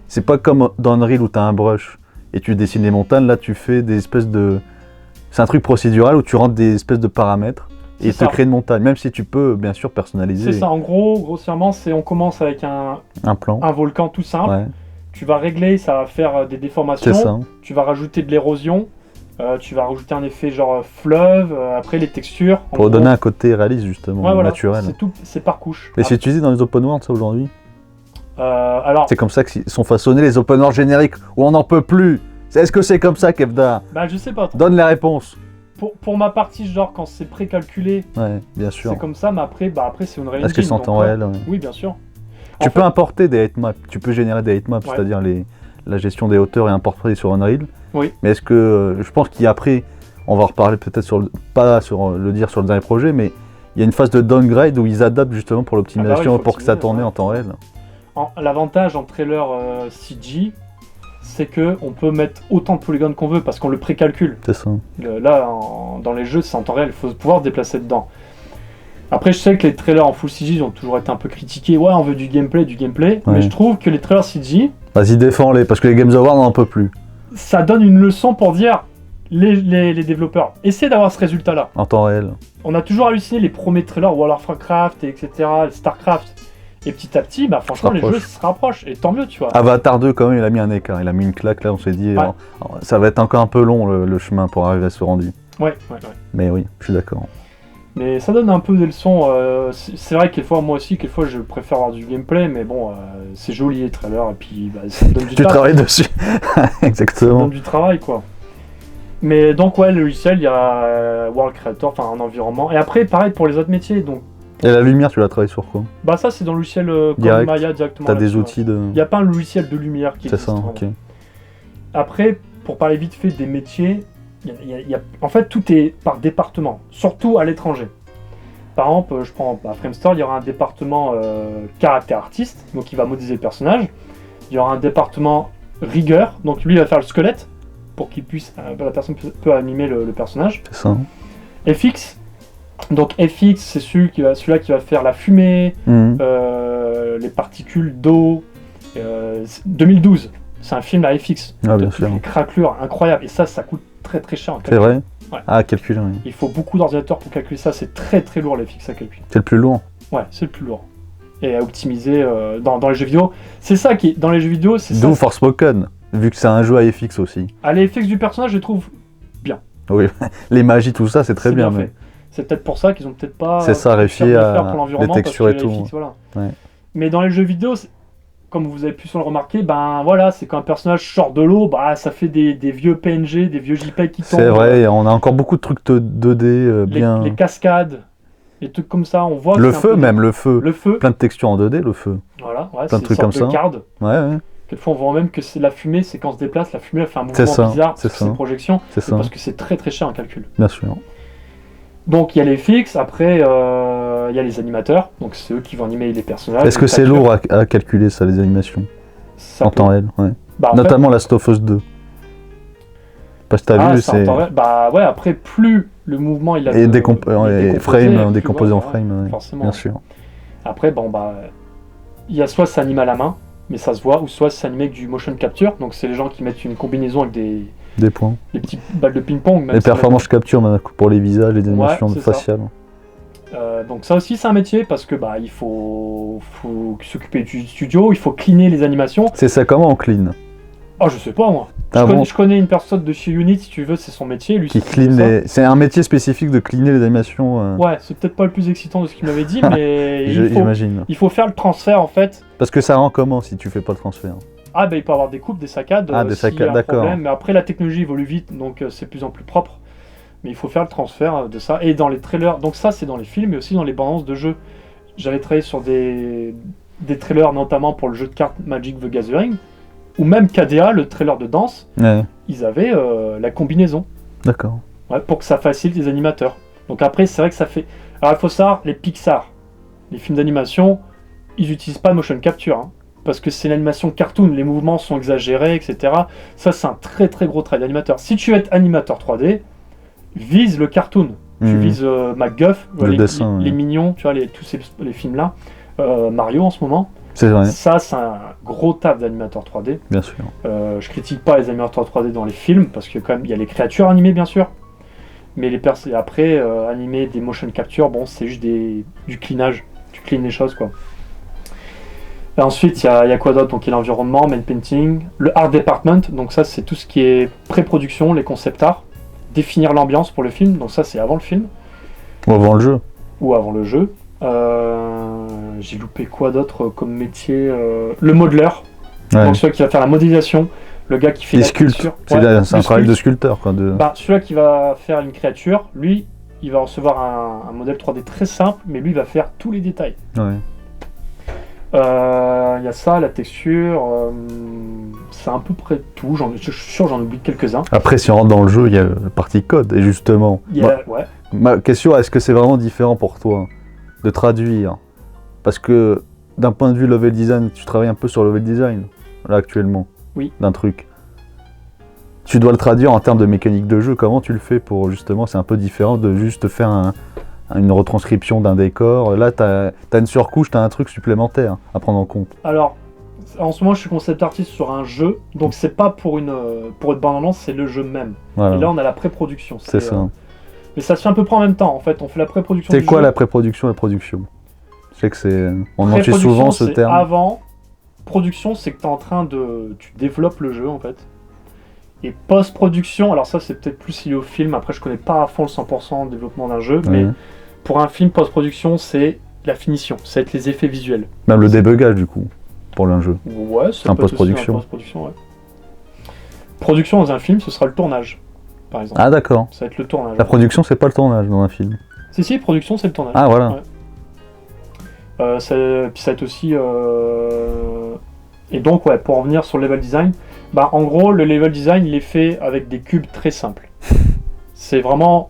c'est pas comme dans Unreal où tu as un brush et tu dessines les montagnes. Là, tu fais des espèces de... C'est un truc procédural où tu rentres des espèces de paramètres et il te crée une montagne, même si tu peux, bien sûr, personnaliser. C'est ça, en gros, grossièrement, on commence avec un plan, un volcan tout simple. Ouais. Tu vas régler, ça va faire des déformations. C'est ça. Tu vas rajouter de l'érosion. Tu vas rajouter un effet genre fleuve, après les textures. Pour donner un côté réaliste, justement, naturel. C'est par couche. Et c'est utilisé dans les open world, ça, aujourd'hui? Alors... C'est comme ça qu'ils sont façonnés, les open world génériques, où on n'en peut plus. Est-ce que c'est comme ça, Kevda? Je sais pas. Donne les réponses. Pour ma partie, genre, quand c'est précalculé, bien sûr. C'est comme ça, mais après c'est une réalité. Est-ce que c'est en temps réel? Oui, bien sûr. Tu peux importer des heatmaps, tu peux générer des heatmaps, c'est-à-dire la gestion des hauteurs et importer sur Unreal. Oui. Mais est-ce que, je pense qu'après, on va reparler peut-être pas sur le dernier projet, mais il y a une phase de downgrade où ils adaptent justement pour l'optimisation, pour que ça tourne en temps réel. L'avantage en trailer CG, c'est qu'on peut mettre autant de polygones qu'on veut parce qu'on le précalcule. C'est ça. Là, dans les jeux, c'est en temps réel, il faut pouvoir se déplacer dedans. Après, je sais que les trailers en full CG ont toujours été un peu critiqués. Ouais, on veut du gameplay, mais je trouve que les trailers CG... Vas-y, défends-les, parce que les Games Awards n'en peuvent plus. Ça donne une leçon pour dire, les développeurs, essayez d'avoir ce résultat-là. En temps réel. On a toujours halluciné les premiers trailers, World of Warcraft, etc., Starcraft. Et petit à petit, franchement, les jeux se rapprochent. Et tant mieux, tu vois. Avatar 2, quand même, il a mis un écart. Il a mis une claque, là, on s'est dit, ça va être encore un peu long, le chemin, pour arriver à ce rendu. Ouais. Mais oui, je suis d'accord. Mais ça donne un peu des leçons. C'est vrai que moi aussi, quelquefois, je préfère avoir du gameplay, mais bon, c'est joli les trailers, et puis ça me donne du travail. Tu travailles dessus. Exactement. Ça me donne du travail, quoi. Mais donc, le logiciel, il y a World Creator, enfin, un environnement. Et après, pareil pour les autres métiers. Donc... Et la lumière, tu l'as travaillé sur quoi? Ça, c'est dans le logiciel comme Maya directement. T'as des outils de... Il n'y a pas un logiciel de lumière qui existe. C'est ça, ok. Après, pour parler vite fait des métiers, en fait, tout est par département, surtout à l'étranger. Par exemple, je prends Framestore, il y aura un département caractère artiste, donc il va modéliser le personnage. Il y aura un département Rigueur, donc lui il va faire le squelette pour qu'il puisse, la personne peut animer le personnage. C'est ça. FX, donc FX c'est celui-là qui va faire la fumée, les particules d'eau. 2012, c'est un film à FX. Ah, bien sûr. Une craquelure incroyable et ça coûte très très cher. C'est vrai. Ouais. Ah, calculer, oui. Il faut beaucoup d'ordinateurs pour calculer ça, c'est très très lourd les FX à calculer. C'est le plus lourd. Ouais, c'est le plus lourd. Et à optimiser dans les jeux vidéo. C'est ça qui est dans les jeux vidéo, c'est ça. D'où Forspoken, vu que c'est un jeu à FX aussi. Ah, les FX du personnage, je les trouve bien. Oui, les magies, tout ça, c'est très bien. fait. C'est peut-être pour ça qu'ils ont peut-être pas. C'est ça, réussi à pour l'environnement, les textures et tout. FX, voilà. Ouais. Mais dans les jeux vidéo, comme vous avez pu le remarquer, ben voilà, c'est quand un personnage sort de l'eau, bah ça fait des vieux PNG, des vieux JPEG qui tombent. C'est vrai, on a encore beaucoup de trucs 2D bien. Les cascades, les trucs comme ça, on voit. Le feu même, le feu. Le feu. Plein de textures en 2D, le feu. Voilà, ouais, plein de trucs comme ça. Ouais. Quelquefois on voit même que c'est la fumée, c'est quand on se déplace, la fumée elle fait un mouvement bizarre, c'est une projection, parce que c'est très très cher en calcul. Bien sûr. Donc il y a les FX, après il y a les animateurs, donc c'est eux qui vont animer les personnages. Est-ce que c'est lourd à calculer ça, les animations en temps réel, ouais. Bah, notamment Last of Us 2. Parce que t'as vu, c'est. Bah ouais, après plus le mouvement il a. Et décomposé en frame, forcément. Bien sûr. Après, bon bah. Il y a soit c'est animé à la main, mais ça se voit, ou soit c'est animé avec du motion capture, donc c'est les gens qui mettent une combinaison avec des points. Les petites balles de ping-pong. Les performances capture pour les visages, les animations faciales. Donc ça aussi c'est un métier parce que bah il faut s'occuper du studio, il faut cleaner les animations. C'est ça, comment on clean? Oh je sais pas moi. Je connais une personne de chez Unity, si tu veux, c'est son métier. Lui, c'est un métier spécifique de cleaner les animations. Ouais, c'est peut-être pas le plus excitant de ce qu'il m'avait dit, mais j'imagine. Il faut faire le transfert en fait. Parce que ça rend comment si tu fais pas le transfert? Ah bah il peut avoir des coupes, des saccades. Des saccades, d'accord. Mais après la technologie évolue vite, donc c'est de plus en plus propre. Mais il faut faire le transfert de ça. Et dans les trailers, donc ça c'est dans les films, mais aussi dans les bandes annonces de jeux. J'avais travaillé sur des trailers notamment pour le jeu de cartes Magic the Gathering, ou même KDA, le trailer de danse, ils avaient la combinaison. D'accord. Ouais, pour que ça facilite les animateurs. Donc après c'est vrai que ça fait... Alors il faut savoir, les Pixar, les films d'animation, ils n'utilisent pas de motion capture, hein, parce que c'est l'animation cartoon, les mouvements sont exagérés, etc. Ça c'est un très très gros travail d'animateur. Si tu veux être animateur 3D, vise le cartoon. Tu vises MacGuff, les Mignons, tu vois, tous les films-là, Mario en ce moment. C'est vrai. Ça, c'est un gros taf d'animateur 3D. Bien sûr. Je critique pas les animateurs 3D dans les films, parce que quand même, il y a les créatures animées, bien sûr. Mais après, animer des motion capture, bon, c'est juste du cleanage. Tu cleans les choses, quoi. Et ensuite, il y a quoi d'autre? Donc, il y a l'environnement, main painting, le art department. Donc ça, c'est tout ce qui est pré-production, les concept art. Définir l'ambiance pour le film, donc ça c'est avant le film. Ou avant le jeu. Ou avant le jeu. J'ai loupé quoi d'autre comme métier? Le modeleur, donc celui qui va faire la modélisation, le gars qui fait les sculptes. C'est un travail de sculpteur. Quoi, celui-là qui va faire une créature, lui, il va recevoir un modèle 3D très simple, mais lui il va faire tous les détails. Il y a ça, la texture, c'est à peu près tout, je suis sûr j'en oublie quelques-uns. Après si on rentre dans le jeu, il y a la partie code, et justement, ma question, est-ce que c'est vraiment différent pour toi de traduire? Parce que d'un point de vue level design, tu travailles un peu sur level design, là actuellement, d'un truc. Tu dois le traduire en termes de mécanique de jeu, comment tu le fais pour justement, c'est un peu différent de juste faire une retranscription d'un décor. Là, t'as une surcouche, t'as un truc supplémentaire à prendre en compte. Alors, en ce moment, je suis concept artiste sur un jeu, donc c'est pas pour une bande-annonce, c'est le jeu même. Voilà. Et là, on a la pré-production. C'est ça. Mais ça se fait un peu près en même temps, en fait. On fait la pré-production. C'est quoi la pré-production et la production? Je sais que c'est... On entend souvent ce terme. Avant, production, c'est que tu développes le jeu, en fait. Et post-production, alors ça c'est peut-être plus lié au film, après je connais pas à fond le 100% de développement d'un jeu, mais pour un film post-production c'est la finition, ça va être les effets visuels. Même le débugage du coup, pour un jeu. Ouais, c'est un post-production. Production dans un film, ce sera le tournage, par exemple. Ah d'accord. Ça va être le tournage. La production c'est pas le tournage dans un film. Si, production c'est le tournage. Ah voilà. Puis ça va être aussi... Et donc pour en revenir sur le level design, en gros, le level design, il est fait avec des cubes très simples. C'est vraiment...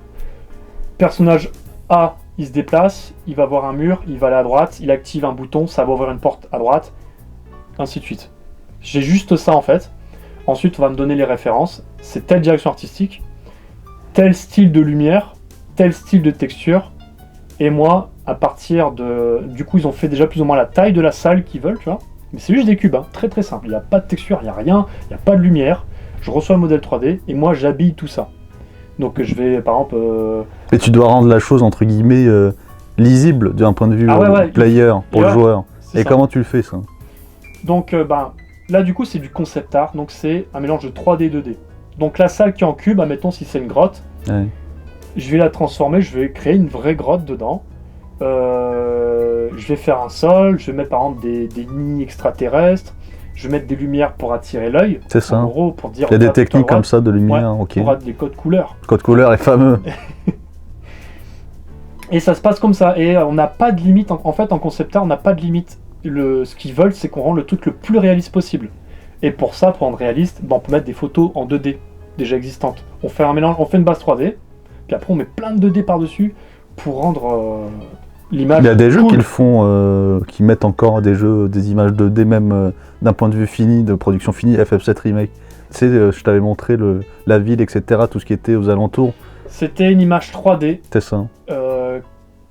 Personnage A, il se déplace, il va voir un mur, il va aller à droite, il active un bouton, ça va ouvrir une porte à droite, ainsi de suite. J'ai juste ça, en fait. Ensuite, on va me donner les références. C'est telle direction artistique, tel style de lumière, tel style de texture. Et moi, à partir de... Du coup, ils ont fait déjà plus ou moins la taille de la salle qu'ils veulent, tu vois. Mais c'est juste des cubes, hein, très très simple. Il n'y a pas de texture, il n'y a rien, il n'y a pas de lumière. Je reçois le modèle 3D et moi, j'habille tout ça. Donc je vais, par exemple... Et tu dois rendre la chose, entre guillemets, lisible d'un point de vue player, pour le joueur. Et ça. comment tu le fais, ça? Donc, là, du coup, c'est du concept art. Donc, c'est un mélange de 3D et 2D. Donc, la salle qui est en cube, admettons, si c'est une grotte, je vais la transformer, je vais créer une vraie grotte dedans. Je vais faire un sol, je vais mettre, par exemple, des nids extraterrestres. Je vais mettre des lumières pour attirer l'œil. C'est ça. En gros, pour dire... Il y a des techniques comme ça de lumière, ok. Pour des codes couleurs. Code couleur est fameux. Et ça se passe comme ça. Et on n'a pas de limite. En fait, en concept art, on n'a pas de limite. Ce qu'ils veulent, c'est qu'on rende le truc le plus réaliste possible. Et pour ça, pour rendre réaliste, on peut mettre des photos en 2D déjà existantes. On fait un mélange, on fait une base 3D, puis après on met plein de 2D par-dessus pour rendre l'image. Il y a des jeux qui le font, qui mettent encore des images 2D même d'un point de vue fini, de production finie, FF7 Remake. Tu sais, je t'avais montré la ville, etc., tout ce qui était aux alentours. C'était une image 3D. C'est ça.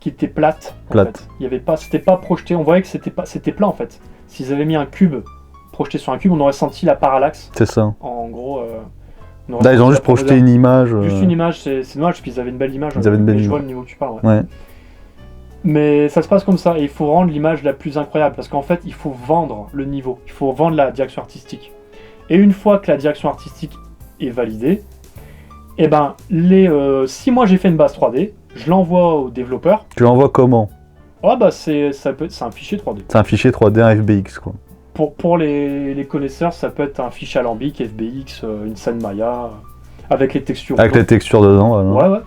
Qui était plate. Plate. En fait. Il y avait pas, c'était pas projeté. On voyait que c'était plat en fait. S'ils avaient mis un cube projeté sur un cube, on aurait senti la parallaxe. C'est ça. En gros. Là, ils ont juste projeté une image. Juste une image, c'est dommage parce qu'ils avaient une belle image. Ils avaient une belle image. image. Je vois le niveau que tu parles. Ouais. Mais ça se passe comme ça. Et il faut rendre l'image la plus incroyable parce qu'en fait, il faut vendre le niveau. Il faut vendre la direction artistique. Et une fois que la direction artistique est validée, et ben, si moi j'ai fait une base 3D, je l'envoie au développeur. Tu l'envoies comment? Ah bah c'est un fichier 3D. C'est un fichier 3D, un FBX quoi. Pour les connaisseurs, ça peut être un fichier alambic, FBX, une scène Maya, avec les textures. Avec les textures dedans, voilà.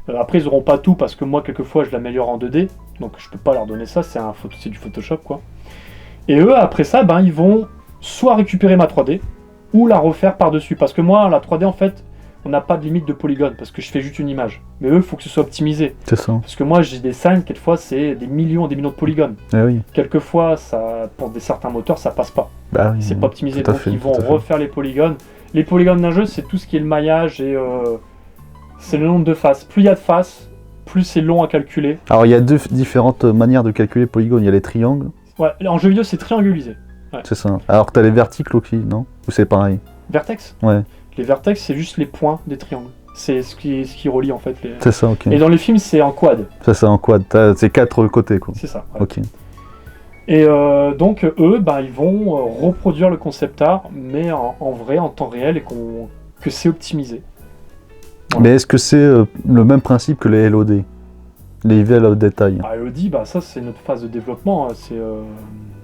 Ouais. Après ils auront pas tout parce que moi quelquefois je l'améliore en 2D, donc je peux pas leur donner ça, c'est du Photoshop quoi. Et eux après ça, ben ils vont soit récupérer ma 3D, ou la refaire par-dessus. Parce que moi la 3D en fait, on n'a pas de limite de polygones parce que je fais juste une image. Mais eux, il faut que ce soit optimisé. C'est ça. Parce que moi, j'ai des scènes, quelquefois, c'est des millions de polygones. Eh oui. Quelquefois, pour certains moteurs, ça passe pas. Bah oui, c'est pas optimisé. donc ils vont refaire les polygones. Les polygones d'un jeu, c'est tout ce qui est le maillage et c'est le nombre de faces. Plus il y a de faces, plus c'est long à calculer. Alors, il y a deux différentes manières de calculer les polygones. Il y a les triangles. Ouais, en jeu vidéo, c'est triangulisé. Ouais. C'est ça. Alors que tu as les verticles aussi, non? Ou c'est pareil? Vertex? Ouais. Les vertex, c'est juste les points des triangles. C'est ce qui relie en fait les... C'est ça, ok. Et dans les films, c'est en quad. Ça, c'est en quad. C'est 4 côtés, quoi. C'est ça. Ouais. Ok. Et donc, eux, ils vont reproduire le concept art, mais en vrai, en temps réel, et que c'est optimisé. Voilà. Mais est-ce que c'est le même principe que les LOD? Les Level of Detail. Ah, LOD, ça, c'est notre phase de développement.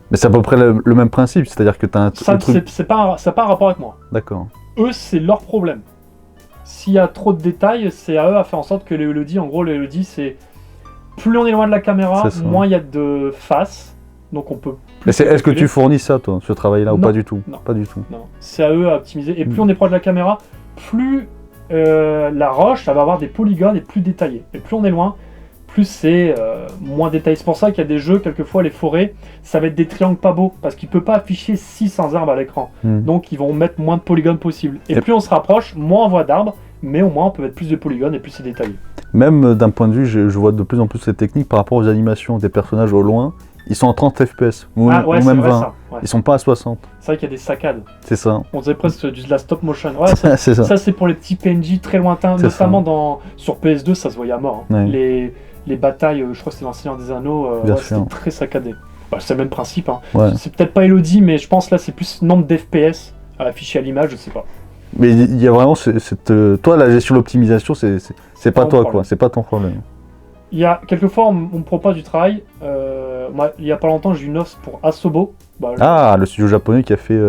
Mais c'est à peu près le même principe, c'est-à-dire que tu as un truc... Ça n'a pas un rapport avec moi. D'accord. Eux, c'est leur problème. S'il y a trop de détails, c'est à eux à faire en sorte que les LOD, en gros, les LOD, c'est plus on est loin de la caméra, moins il y a de faces, donc on peut plus... Est-ce que tu fournis ça, toi, ce travail-là, ou pas du tout? Non. Pas du tout. Non, c'est à eux à optimiser. Et plus on est proche de la caméra, plus la roche, ça va avoir des polygones et plus détaillés. Et plus on est loin, plus c'est moins détaillé. C'est pour ça qu'il y a des jeux, quelquefois les forêts, ça va être des triangles pas beaux, parce qu'il ne peut pas afficher 600 arbres à l'écran. Donc ils vont mettre moins de polygones possible. Et plus on se rapproche, moins on voit d'arbres, mais au moins on peut mettre plus de polygones et plus c'est détaillé. Même d'un point de vue, je vois de plus en plus cette technique par rapport aux animations des personnages au loin. Ils sont en 30 FPS, ou même 20. Ça, ouais. Ils sont pas à 60. C'est vrai qu'il y a des saccades. C'est ça. On dirait presque de la stop motion. Ouais, c'est ça. Ça c'est pour les petits PNJ très lointains, notamment sur PS2, ça se voyait à mort. Hein. Ouais. Les batailles, je crois que c'était dans Seigneur des Anneaux, c'était très saccadé. C'est le même principe. Hein. Ouais. C'est peut-être pas Elodie, mais je pense là c'est plus nombre d'FPS affiché à l'image, je sais pas. Mais il y a vraiment toi, la gestion de l'optimisation, c'est pas toi, quoi. C'est pas ton problème. Il y a quelquefois, on me propose du travail. Moi, il y a pas longtemps, j'ai eu une offre pour Asobo. Le studio japonais qui a fait.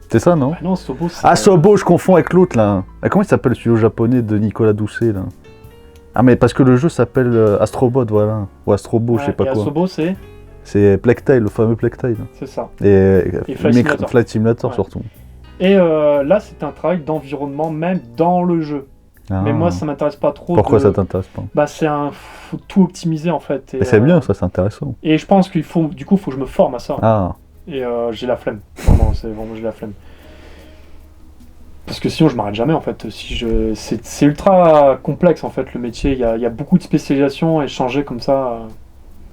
C'est ça, non? Non, Asobo. Asobo, je confonds avec l'autre là. Comment il s'appelle le studio japonais de Nicolas Doucet là? Ah, mais parce que le jeu s'appelle Astrobot, voilà. Ou Astrobo, je sais pas quoi. Asobo, c'est. C'est Plectile, le fameux Plectile. C'est ça. Et Flight Simulator surtout. Et là, c'est un travail d'environnement même dans le jeu. Ah. Mais moi, ça m'intéresse pas trop. Pourquoi ça t'intéresse pas? Faut tout optimiser en fait. Et c'est bien, ça, c'est intéressant. Et je pense faut que je me forme à ça. Ah. Et j'ai la flemme. Vraiment, j'ai la flemme. Parce que sinon je m'arrête jamais en fait. C'est ultra complexe en fait le métier. Il y a beaucoup de spécialisation et changer comme ça.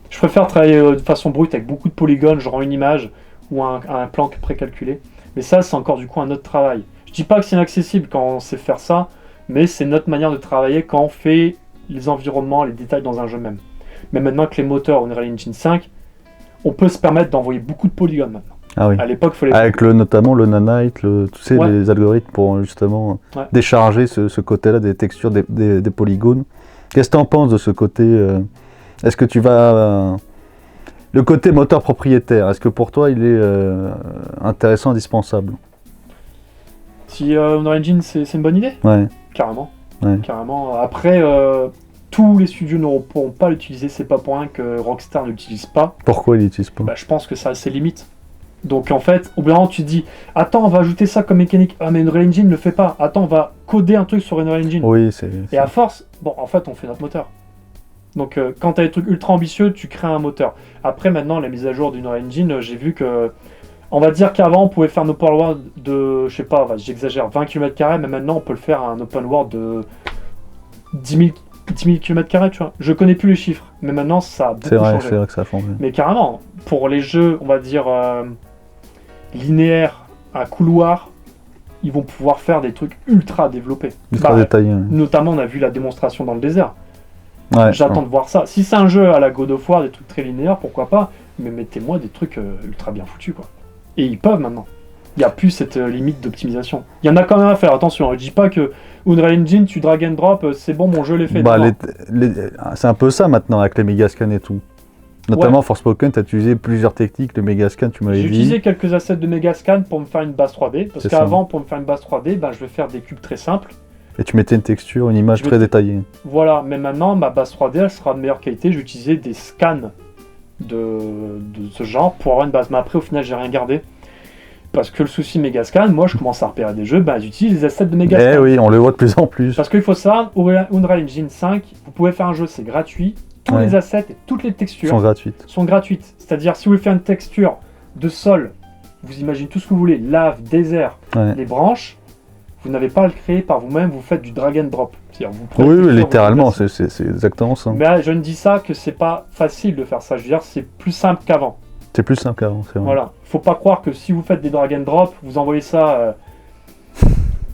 Je préfère travailler de façon brute avec beaucoup de polygones. Je rends une image ou un plan précalculé. Mais ça c'est encore du coup un autre travail. Je dis pas que c'est inaccessible quand on sait faire ça, mais c'est notre manière de travailler quand on fait les environnements, les détails dans un jeu même. Mais maintenant que les moteurs Unreal Engine 5, on peut se permettre d'envoyer beaucoup de polygones maintenant. Ah oui. À l'époque, il fallait... Avec notamment le nanite, tu sais, Ouais. les algorithmes pour justement décharger ce côté-là des textures, des polygones. Qu'est-ce que tu en penses de ce côté Est-ce que tu vas... le côté moteur propriétaire, est-ce que pour toi il est intéressant, indispensable? Si Unreal Engine, c'est une bonne idée? Ouais. Carrément. Ouais. Carrément. Après, tous les studios ne pourront pas l'utiliser. C'est pas pour rien que Rockstar ne l'utilise pas. Pourquoi il l'utilise pas? Bah, je pense que ça a ses limites. Donc en fait, au bout d'un moment, tu te dis, attends, on va ajouter ça comme mécanique. Ah mais Unreal Engine ne le fait pas. Attends, on va coder un truc sur Unreal Engine. Oui, c'est... Et à force, bon, en fait, on fait notre moteur. Donc quand tu as des trucs ultra ambitieux, tu crées un moteur. Après, maintenant, la mise à jour d'Unreal Engine, j'ai vu que... On va dire qu'avant, on pouvait faire un open world de, je sais pas, j'exagère, 20 km², mais maintenant, on peut le faire à un open world de 10 000 km², tu vois. Je connais plus les chiffres, mais maintenant, ça a beaucoup changé. C'est vrai que ça a changé. Mais carrément, pour les jeux, on va dire, linéaires, à couloir, ils vont pouvoir faire des trucs ultra développés. Ultra détaillé. Ouais. Notamment, on a vu la démonstration dans le désert. Ouais, J'attends de voir ça. Si c'est un jeu à la God of War, des trucs très linéaires, pourquoi pas, mais mettez-moi des trucs ultra bien foutus, quoi. Et ils peuvent maintenant. Il n'y a plus cette limite d'optimisation. Il y en a quand même à faire, attention. Je dis pas que Unreal Engine, tu drag and drop, c'est bon, mon jeu l'est fait. Bah, c'est un peu ça maintenant avec les Megascans et tout. Notamment Forspoken, tu as utilisé plusieurs techniques, le Megascan, tu m'avais dit. J'ai utilisé quelques assets de Megascan pour me faire une base 3D, parce qu'avant, pour me faire une base 3D, je vais faire des cubes très simples. Et tu mettais une texture, une image très détaillée. Voilà, mais maintenant, ma base 3D, elle sera de meilleure qualité. Je vais utiliser des scans de ce genre pour avoir une base. Mais après, au final, j'ai rien gardé. Parce que le souci Megascan, moi, je commence à repérer des jeux, j'utilise les assets de Megascan. Eh oui, on le voit de plus en plus. Parce qu'il faut savoir, Unreal Engine 5, vous pouvez faire un jeu, c'est gratuit. Tous les assets et toutes les textures sont gratuites. C'est-à-dire, si vous voulez faire une texture de sol, vous imaginez tout ce que vous voulez, lave, désert, les branches, vous n'avez pas à le créer par vous-même, vous faites du drag and drop. Oui, littéralement, c'est exactement ça. Mais je ne dis ça que c'est pas facile de faire ça. Je veux dire, c'est plus simple qu'avant. C'est plus simple qu'avant, c'est vrai. Voilà. Faut pas croire que si vous faites des drag and drop, vous envoyez ça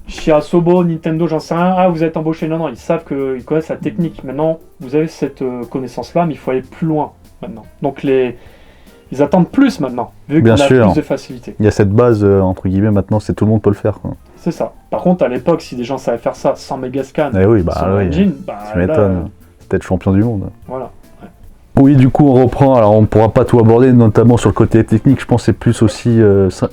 chez Asobo, Nintendo, j'en sais rien. Ah, vous êtes embauché. Non, ils savent qu'ils connaissent la technique. Maintenant, vous avez cette connaissance-là, mais il faut aller plus loin maintenant. Donc ils attendent plus maintenant, vu qu'on a plus de facilité. Il y a cette base, entre guillemets, maintenant, tout le monde peut le faire, quoi. C'est ça. Par contre, à l'époque, si des gens savaient faire ça sans Megascan, sans Engine, tu m'étonnes. C'était le champion du monde. Voilà. Oui, du coup, on reprend. Alors, on ne pourra pas tout aborder, notamment sur le côté technique. Je pense que c'est plus aussi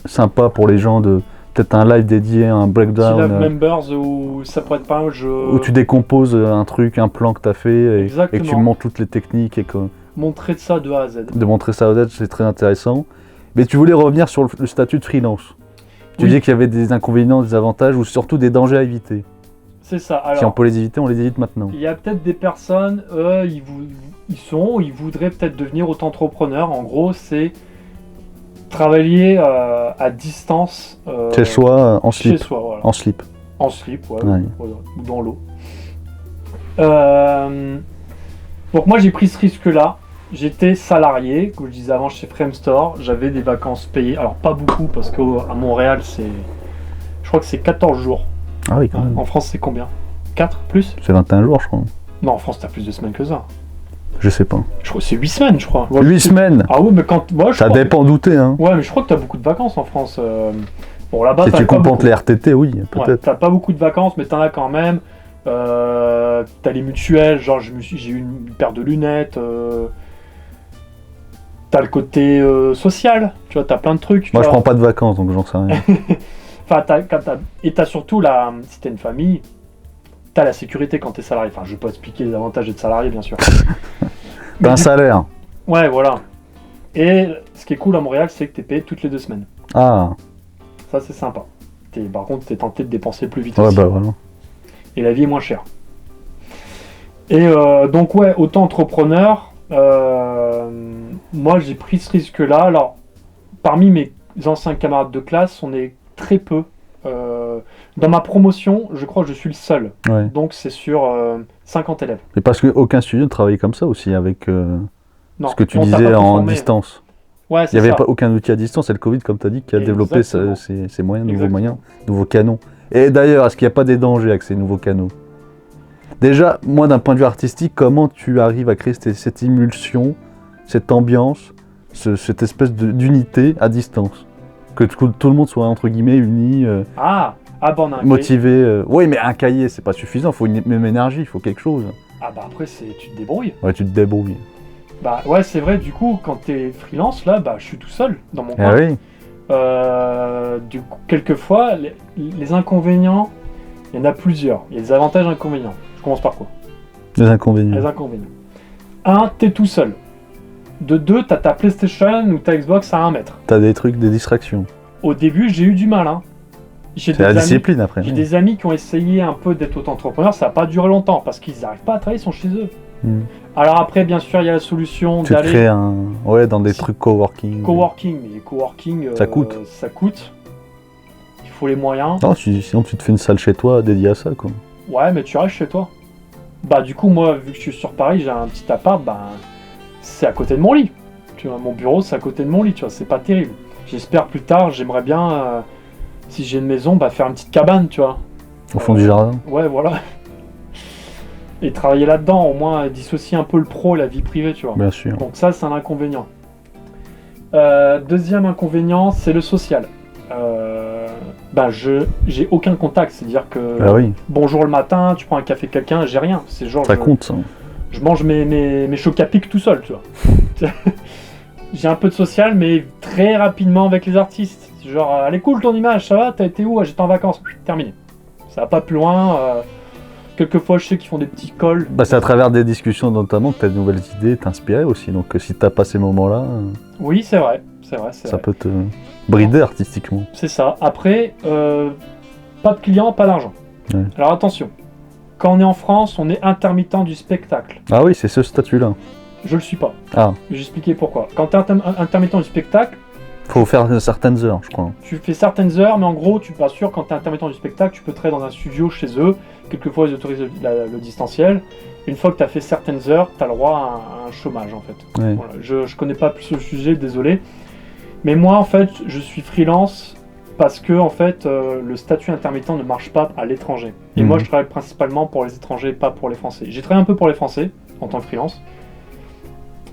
sympa pour les gens de peut-être un live dédié, un breakdown. Si Live Members, où ça pourrait être pas un jeu. Où tu décomposes un truc, un plan que tu as fait, et que tu montres toutes les techniques. Et que... Montrer ça de A à Z. De montrer ça à Z, c'est très intéressant. Mais tu voulais revenir sur le statut de freelance. Tu disais qu'il y avait des inconvénients, des avantages, ou surtout des dangers à éviter. C'est ça. Alors, si on peut les éviter, on les évite maintenant. Il y a peut-être des personnes, ils voudraient peut-être devenir auto-entrepreneurs. En gros, c'est travailler à distance. Chez soi, en slip. Chez soi, voilà. En slip. En slip, ouais. Voilà, ou dans l'eau. Donc moi, j'ai pris ce risque-là. J'étais salarié, comme je disais avant, chez Framestore. J'avais des vacances payées. Alors, pas beaucoup, parce qu'à Montréal, je crois que c'est 14 jours. Ah oui, quand même. En France, c'est combien? 4 plus? C'est 21 jours, je crois. Non, en France, t'as plus de semaines que ça. Je sais pas. Je crois que c'est 8 semaines, je crois. 8 semaines? Ah oui, mais quand... Ouais, ça dépend d'où t'es, hein. Ouais, mais je crois que t'as beaucoup de vacances en France. Bon, là-bas, si tu compenses les RTT, oui, peut-être. Ouais, t'as pas beaucoup de vacances, mais t'en as quand même. T'as les mutuelles, genre j'ai eu une paire de lunettes. T'as le côté social, tu vois, t'as plein de trucs. Moi, je prends pas de vacances, donc j'en sais rien. Enfin, t'as surtout, si t'as une famille, t'as la sécurité quand t'es salarié. Enfin, je vais pas expliquer les avantages d'être salarié, bien sûr. T'as un salaire. Ouais, voilà. Et ce qui est cool à Montréal, c'est que t'es payé toutes les 2 semaines. Ah. Ça, c'est sympa. Par contre, t'es tenté de dépenser plus vite ouais, aussi. Bah voilà. Et la vie est moins chère. Et donc, ouais, auto-entrepreneur, moi, j'ai pris ce risque-là. Alors, parmi mes anciens camarades de classe, on est très peu. Dans ma promotion, je crois que je suis le seul. Ouais. Donc c'est sur 50 élèves. Mais parce qu'aucun studio ne travaille comme ça aussi avec Non, ce que tu on t'a disais pas en formé. distance. Ouais, Il c'est n'y avait ça. pas aucun outil à distance, c'est le Covid, comme tu as dit, qui a développé Exactement. ces moyens, nouveaux Exactement. moyens, nouveaux canaux. Et d'ailleurs, est-ce qu'il n'y a pas des dangers avec ces nouveaux canaux? Déjà, moi, d'un point de vue artistique, comment tu arrives à créer cette émulsion, cette ambiance, cette espèce d'unité à distance? Que tout le monde soit, entre guillemets, uni, Ah, bon, motivé. Oui, mais un cahier, c'est pas suffisant, il faut une même énergie, il faut quelque chose. Ah bah après, tu te débrouilles. Ouais, tu te débrouilles. Bah ouais, c'est vrai, du coup, quand t'es freelance, là, bah je suis tout seul dans mon Ah coin. oui, Du coup, quelquefois, les inconvénients, il y en a plusieurs. Il y a des avantages et inconvénients. Je commence par quoi? les inconvénients. Les inconvénients. 1, t'es tout seul. De 2, t'as ta PlayStation ou ta Xbox à 1 mètre. T'as des trucs, des distractions. Au début, j'ai eu du mal. Hein. J'ai C'est la discipline après. J'ai des amis qui ont essayé un peu d'être auto-entrepreneurs, ça n'a pas duré longtemps parce qu'ils n'arrivent pas à travailler, ils sont chez eux. Mm. Alors après, bien sûr, il y a la solution Tu te d'aller crées dans des trucs coworking. coworking, mais les coworking, Ça coûte. ça coûte. Il faut les moyens. Non, sinon tu te fais une salle chez toi dédiée à ça, quoi. Ouais, mais tu restes chez toi. Bah du coup, moi, vu que je suis sur Paris, j'ai un petit appart, bah c'est à côté de mon lit. Tu vois, mon bureau, c'est à côté de mon lit, tu vois, c'est pas terrible. J'espère plus tard, j'aimerais bien, si j'ai une maison, bah faire une petite cabane, tu vois. Au fond du jardin. Ouais, voilà. Et travailler là-dedans, au moins dissocier un peu le pro et la vie privée, tu vois. Bien sûr. Donc ça, c'est un inconvénient. Deuxième inconvénient, c'est le social. J'ai aucun contact, c'est-à-dire que Ah oui, bonjour le matin, tu prends un café avec quelqu'un, j'ai rien. C'est genre ça compte, ça. je mange mes chocs à pic tout seul, tu vois. J'ai un peu de social, mais très rapidement avec les artistes. Genre, elle est cool ton image, ça va? T'as été où? Ah, j'étais en vacances. Terminé. Ça va pas plus loin. Quelquefois, je sais qu'ils font des petits calls. Bah, c'est à travers des discussions notamment que tu as de nouvelles idées, t'inspirer aussi. Donc si t'as pas ces moments-là, Oui, c'est vrai. ça peut te brider artistiquement. C'est ça. Après, pas de clients, pas d'argent. Ouais. Alors attention, quand on est en France, on est intermittent du spectacle. Ah oui, c'est ce statut-là. Je le suis pas. Ah, Je vais expliquer pourquoi. Quand tu es intermittent du spectacle, faut faire certaines heures, je crois. tu fais certaines heures, mais en gros, tu pas sûr, quand tu es intermittent du spectacle, tu peux travailler dans un studio chez eux. Quelquefois, ils autorisent le distanciel. Une fois que tu as fait certaines heures, tu as le droit à un chômage, en fait. Ouais. Voilà. Je connais pas plus le sujet, désolé. Mais moi, en fait, je suis freelance parce que, en fait, le statut intermittent ne marche pas à l'étranger. Et moi, je travaille principalement pour les étrangers, pas pour les Français. J'ai travaillé un peu pour les Français, en tant que freelance.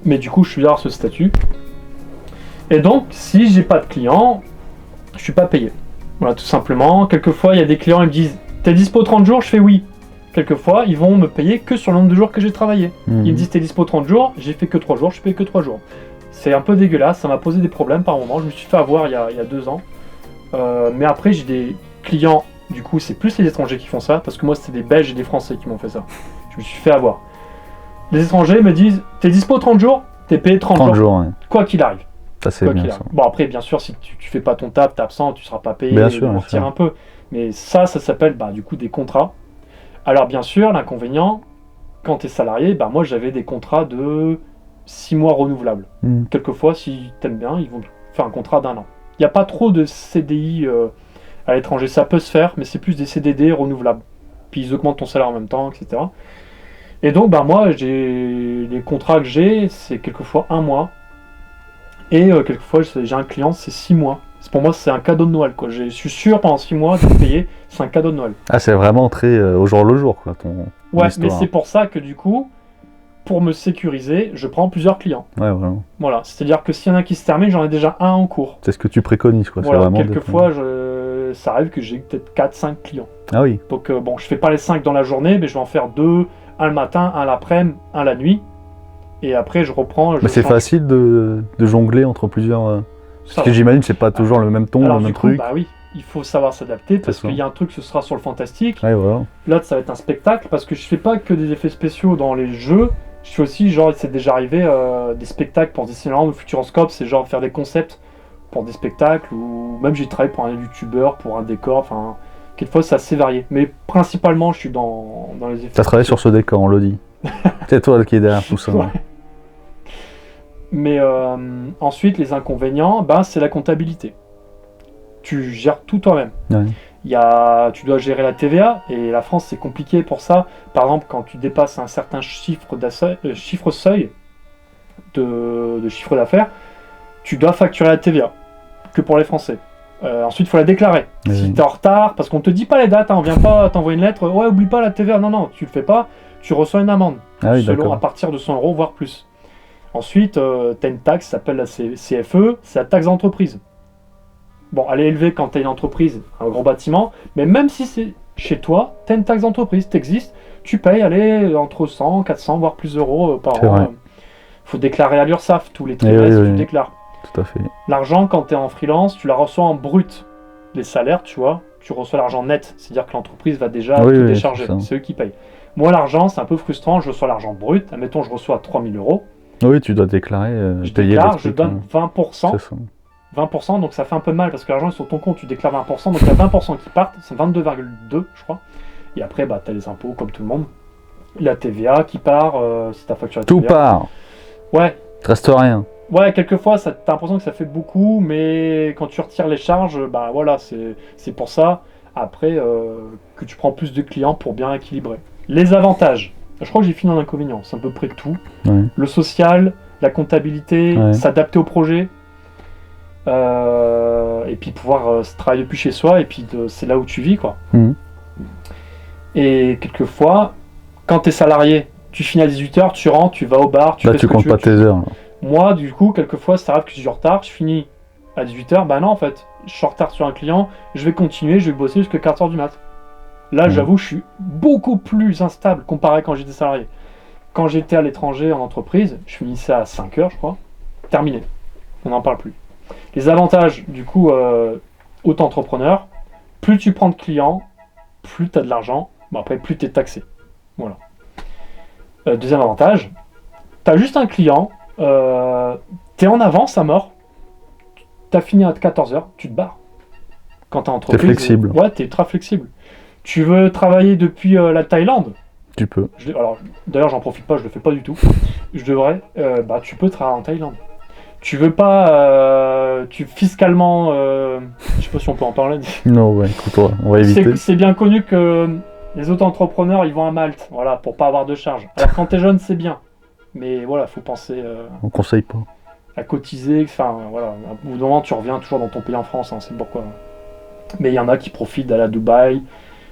Mais du coup, je suis là à ce statut. Et donc, si j'ai pas de clients, je suis pas payé. Voilà, tout simplement. Quelquefois, il y a des clients, ils me disent « T'es dispo 30 jours ?» Je fais « Oui ». Quelquefois, ils vont me payer que sur le nombre de jours que j'ai travaillé. Ils me disent « T'es dispo 30 jours ?» J'ai fait que 3 jours, je paye que 3 jours. C'est un peu dégueulasse, ça m'a posé des problèmes par moment. Je me suis fait avoir il y a 2 ans. Mais après, j'ai des clients, du coup, c'est plus les étrangers qui font ça, parce que moi, c'était des Belges et des Français qui m'ont fait ça. Je me suis fait avoir. Les étrangers me disent « T'es dispo 30 jours ?» T'es payé 30 jours, ouais. quoi qu'il arrive. Ça, c'est Quoi bien qu'il ça. arrive. Bon, après, bien sûr, si tu fais pas ton taf, t'es absent, tu seras pas payé, Bien sûr, on bien retire sûr. un peu. Mais ça s'appelle du coup des contrats. Alors, bien sûr, l'inconvénient, quand t'es salarié, moi, j'avais des contrats de 6 mois renouvelables. Quelquefois, si t'aimes bien, ils vont faire un contrat d'1 an. Il n'y a pas trop de CDI à l'étranger. Ça peut se faire, mais c'est plus des CDD renouvelables. Puis ils augmentent ton salaire en même temps, etc. Et donc, moi, les contrats que j'ai, c'est quelquefois 1 mois. Et quelquefois, j'ai un client, c'est 6 mois. Pour moi, c'est un cadeau de Noël, quoi. Je suis sûr, pendant 6 mois, de payer, c'est un cadeau de Noël. Ah, c'est vraiment très au jour le jour, quoi, ton Ouais, histoire. mais c'est pour ça que, du coup, pour me sécuriser, je prends plusieurs clients. Ouais, vraiment. Voilà, c'est-à-dire que s'il y en a qui se terminent, j'en ai déjà un en cours. C'est ce que tu préconises, quoi. Voilà, c'est vraiment quelquefois, ça arrive que j'ai peut-être 4-5 clients. Ah oui. Donc, je fais pas les 5 dans la journée, mais je vais en faire 2, un le matin, un l'après-midi, un la nuit. Et après, je reprends. Mais c'est change. facile de jongler entre plusieurs. Ça Parce que va. j'imagine c'est pas toujours le même ton, Alors, le même du coup, truc. oui, il faut savoir s'adapter parce C'est ça. qu'il y a un truc, ce sera sur le fantastique. Ouais, voilà. Là, ça va être un spectacle parce que je fais pas que des effets spéciaux dans les jeux. Je fais aussi, genre, c'est déjà arrivé des spectacles pour Disneyland ou Futuroscope, c'est genre faire des concepts pour des spectacles ou même j'ai travaillé pour un youtubeur, pour un décor, enfin, quelquefois c'est assez varié. Mais principalement, je suis dans les effets. T'as travaillé sur ce décor, on le dit. C'est toi qui est derrière tout ça. Ouais. Mais ensuite, les inconvénients, c'est la comptabilité. Tu gères tout toi-même. Ouais. Tu dois gérer la TVA, et la France, c'est compliqué pour ça. Par exemple, quand tu dépasses un certain chiffre seuil de chiffre d'affaires, tu dois facturer la TVA, que pour les Français. Ensuite, il faut la déclarer. Si tu es en retard, parce qu'on te dit pas les dates, on vient pas t'envoyer une lettre, ouais, oublie pas la TVA. Non, tu le fais pas, tu reçois une amende, selon à partir de 100 €, voire plus. Ensuite, tu as une taxe qui s'appelle la CFE, c'est la taxe d'entreprise. Bon, elle est élevée quand tu as une entreprise, un gros bâtiment, mais même si c'est chez toi, tu as une taxe d'entreprise, tu existes, tu payes entre 100, 400, voire plus euros par an. Il faut déclarer à l'URSSAF tous les trimestres, tu déclares. Tout à fait. L'argent, quand tu es en freelance, tu la reçois en brut. Les salaires, tu vois, tu reçois l'argent net, c'est-à-dire que l'entreprise va déjà tout décharger, c'est eux qui payent. Moi, l'argent, c'est un peu frustrant, je reçois l'argent brut, admettons, je reçois 3 000 €. Oui, tu dois déclarer, je déclare, je donne 20%. 20%, donc ça fait un peu mal parce que l'argent est sur ton compte, tu déclares 20%, donc il y a 20% qui partent, c'est 22,2 je crois. Et après, tu as les impôts comme tout le monde. La TVA qui part, si tu as facturé la TVA. Tout part. Ouais. Il te reste rien. Ouais, quelquefois, tu as l'impression que ça fait beaucoup, mais quand tu retires les charges, voilà, c'est pour ça. Après, que tu prends plus de clients pour bien équilibrer. Les avantages. Je crois que j'ai fini en inconvénient, c'est à peu près tout. Ouais. Le social, la comptabilité, s'adapter au projet. Et puis pouvoir travailler depuis chez soi, et puis c'est là où tu vis, quoi. Et quelquefois, quand tu es salarié, tu finis à 18h, tu rentres, tu vas au bar, tu fais ce que comptes pas tes heures. Là. Moi, du coup, quelquefois, ça arrive que je suis en retard, je finis à 18h, non, en fait, je suis en retard sur un client, je vais continuer, je vais bosser jusqu'à 4h du mat. Là, j'avoue, je suis beaucoup plus instable comparé à quand j'étais salarié. Quand j'étais à l'étranger en entreprise, je finissais à 5h, je crois, terminé. On n'en parle plus. Les avantages, du coup, auto-entrepreneur, plus tu prends de clients, plus tu as de l'argent, après, plus tu es taxé. Voilà. Deuxième avantage, tu as juste un client, tu es en avance à mort, tu as fini à 14h, tu te barres. Quand tu es en entreprise, tu es flexible. Ouais, tu es ultra flexible. Tu veux travailler depuis la Thaïlande, tu peux. D'ailleurs, j'en profite pas, je le fais pas du tout. Je devrais. Tu peux travailler en Thaïlande. Tu veux pas, fiscalement, je sais pas si on peut en parler. Non, ouais, écoute, on va éviter. C'est bien connu que les auto-entrepreneurs, ils vont à Malte, voilà, pour pas avoir de charges. Alors quand t'es jeune, c'est bien, mais voilà, faut penser. On conseille pas. À cotiser, enfin voilà. Au bout d'un moment, tu reviens toujours dans ton pays en France, c'est pourquoi. Mais il y en a qui profitent d'aller à Dubaï,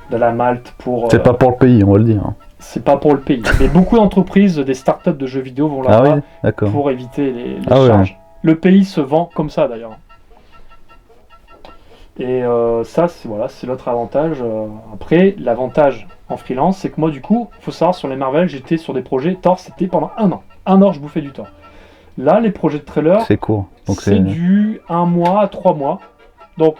d'aller à Malte pour. C'est pas pour le pays, on va le dire. C'est pas pour le pays. Mais beaucoup d'entreprises, des startups de jeux vidéo vont là-bas pour éviter les charges. Ouais. Le pays se vend comme ça d'ailleurs. Et ça, c'est l'autre avantage. Après, l'avantage en freelance, c'est que moi, du coup, il faut savoir, sur les Marvel, j'étais sur des projets. Thor, c'était pendant 1 an. 1 an, je bouffais du Thor. Là, les projets de trailer, c'est court. Donc c'est du 1 mois à 3 mois. Donc,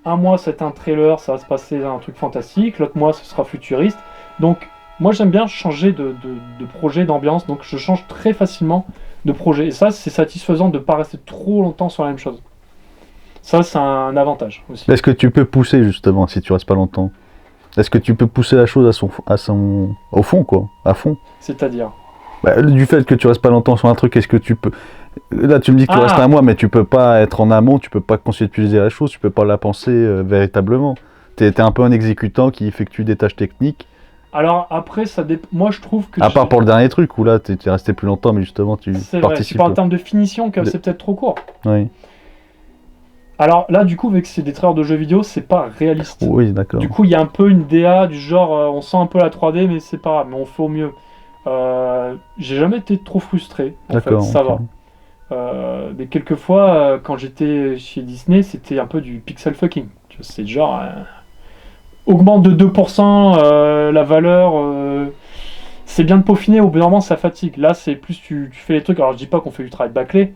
1 mois, c'est un trailer, ça va se passer un truc fantastique. L'autre mois, ce sera futuriste. Donc, moi, j'aime bien changer de projet, d'ambiance. Donc, je change très facilement de projet. Et ça, c'est satisfaisant de ne pas rester trop longtemps sur la même chose. Ça, c'est un avantage aussi. Est-ce que tu peux pousser, justement, si tu restes pas longtemps? Est-ce que tu peux pousser la chose au fond, quoi? À fond? C'est-à-dire? Du fait que tu restes pas longtemps sur un truc, est-ce que tu peux... Là, tu me dis que tu restes 1 mois, mais tu peux pas être en amont, tu peux pas conceptualiser la chose, tu peux pas la penser véritablement. T'es un peu un exécutant qui effectue des tâches techniques. Alors après, ça dépend. Moi, je trouve que... À part pour le dernier truc, où là, t'es resté plus longtemps, mais justement, tu participes. C'est vrai, tu parles en termes de finition, que c'est peut-être trop court. Oui. Alors là, du coup, vu que c'est des trailers de jeux vidéo, c'est pas réaliste. Oui, d'accord. Du coup, il y a un peu une DA du genre, on sent un peu la 3D, mais c'est pas grave, mais on fait au mieux. J'ai jamais été trop frustré, en fait, ça va. Mais quelquefois, quand j'étais chez Disney, c'était un peu du pixel fucking. C'est genre... augmente de 2% la valeur... c'est bien de peaufiner, au bout d'un moment, ça fatigue. Là, c'est plus tu fais les trucs... Alors, je dis pas qu'on fait du travail bâclé,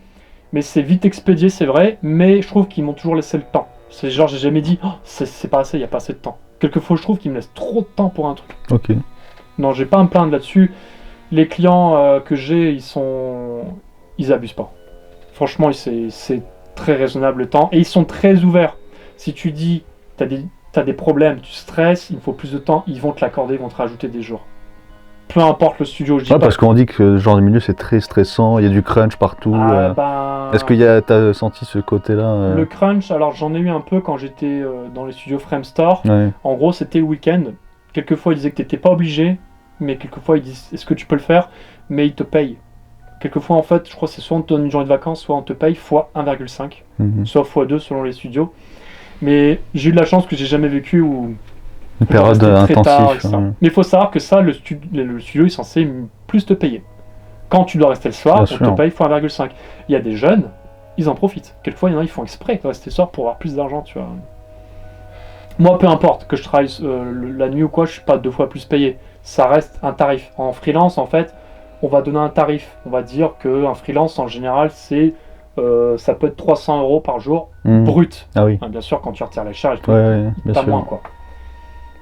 mais c'est vite expédié, c'est vrai, mais je trouve qu'ils m'ont toujours laissé le temps. C'est genre, j'ai jamais dit, c'est pas assez, il n'y a pas assez de temps. Quelquefois, je trouve qu'ils me laissent trop de temps pour un truc. Ok. Non, j'ai pas à me plaindre là-dessus. Les clients que j'ai, ils abusent pas. Franchement, c'est très raisonnable le temps, et ils sont très ouverts. Si tu dis, t'as des problèmes, tu stresses, il me faut plus de temps, ils vont te l'accorder, ils vont te rajouter des jours. peu importe le studio. Je dis Ouais, pas parce qu'on dit que ce genre de milieu c'est très stressant, il y a du crunch partout. Est-ce que t'as senti ce côté-là Le crunch, alors j'en ai eu un peu quand j'étais dans les studios Framestore. Ouais. En gros, c'était le week-end. Quelquefois, ils disaient que t'étais pas obligé, mais quelquefois, ils disent est-ce que tu peux le faire, mais ils te payent. Quelquefois, en fait, je crois que c'est soit on te donne une journée de vacances, soit on te paye fois 1,5, soit fois 2 selon les studios. Mais j'ai eu de la chance que j'ai jamais vécu où Une période intensive. Mais il faut savoir que ça, le studio est censé plus te payer. Quand tu dois rester le soir, Bien on sûr. te paye fois 1,5. Il y a des jeunes, ils en profitent. Quelquefois, il y en a, ils font exprès de rester le soir pour avoir plus d'argent, tu vois. Moi, peu importe que je travaille la nuit ou quoi, je suis pas 2 fois plus payé. Ça reste un tarif. En freelance, en fait, on va donner un tarif. On va dire qu'un freelance, en général, ça peut être 300 € par jour, brut. Ah oui. Bien sûr, quand tu retires les charges, Ouais, bien pas sûr. moins, quoi.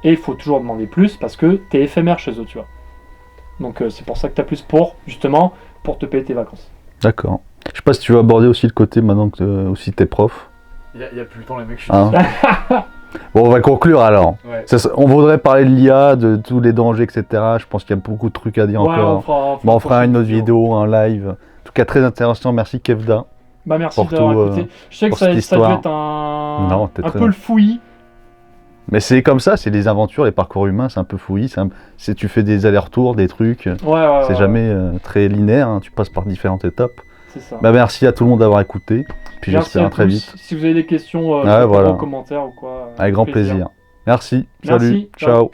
Et il faut toujours demander plus parce que t'es éphémère chez eux, tu vois. Donc c'est pour ça que t'as plus justement, pour te payer tes vacances. D'accord. Je sais pas si tu veux aborder aussi le côté maintenant que aussi t'es prof. Il y a plus le temps, les mecs, je suis Hein. Bon, on va conclure alors. Ouais. On voudrait parler de l'IA, de tous les dangers, etc. Je pense qu'il y a beaucoup de trucs à dire Ouais, encore. On fera une autre vidéo, un live. En tout cas, très intéressant. Merci Kevda. Bah merci Pour d'avoir tout, écouté. Je sais que pour ça cette a dû histoire. être un t'es très peu le fouillis. Mais c'est comme ça, c'est les aventures, les parcours humains, c'est un peu fouillis. Tu fais des allers-retours, des trucs. C'est jamais très linéaire, hein, tu passes par différentes étapes. C'est ça. Bah, merci à tout le monde d'avoir écouté. Puis Merci j'espère à à très tous. vite. Si vous avez des questions, voilà. en commentaire ou quoi. Avec grand plaisir. Merci. Merci. Salut. Ciao. Ciao.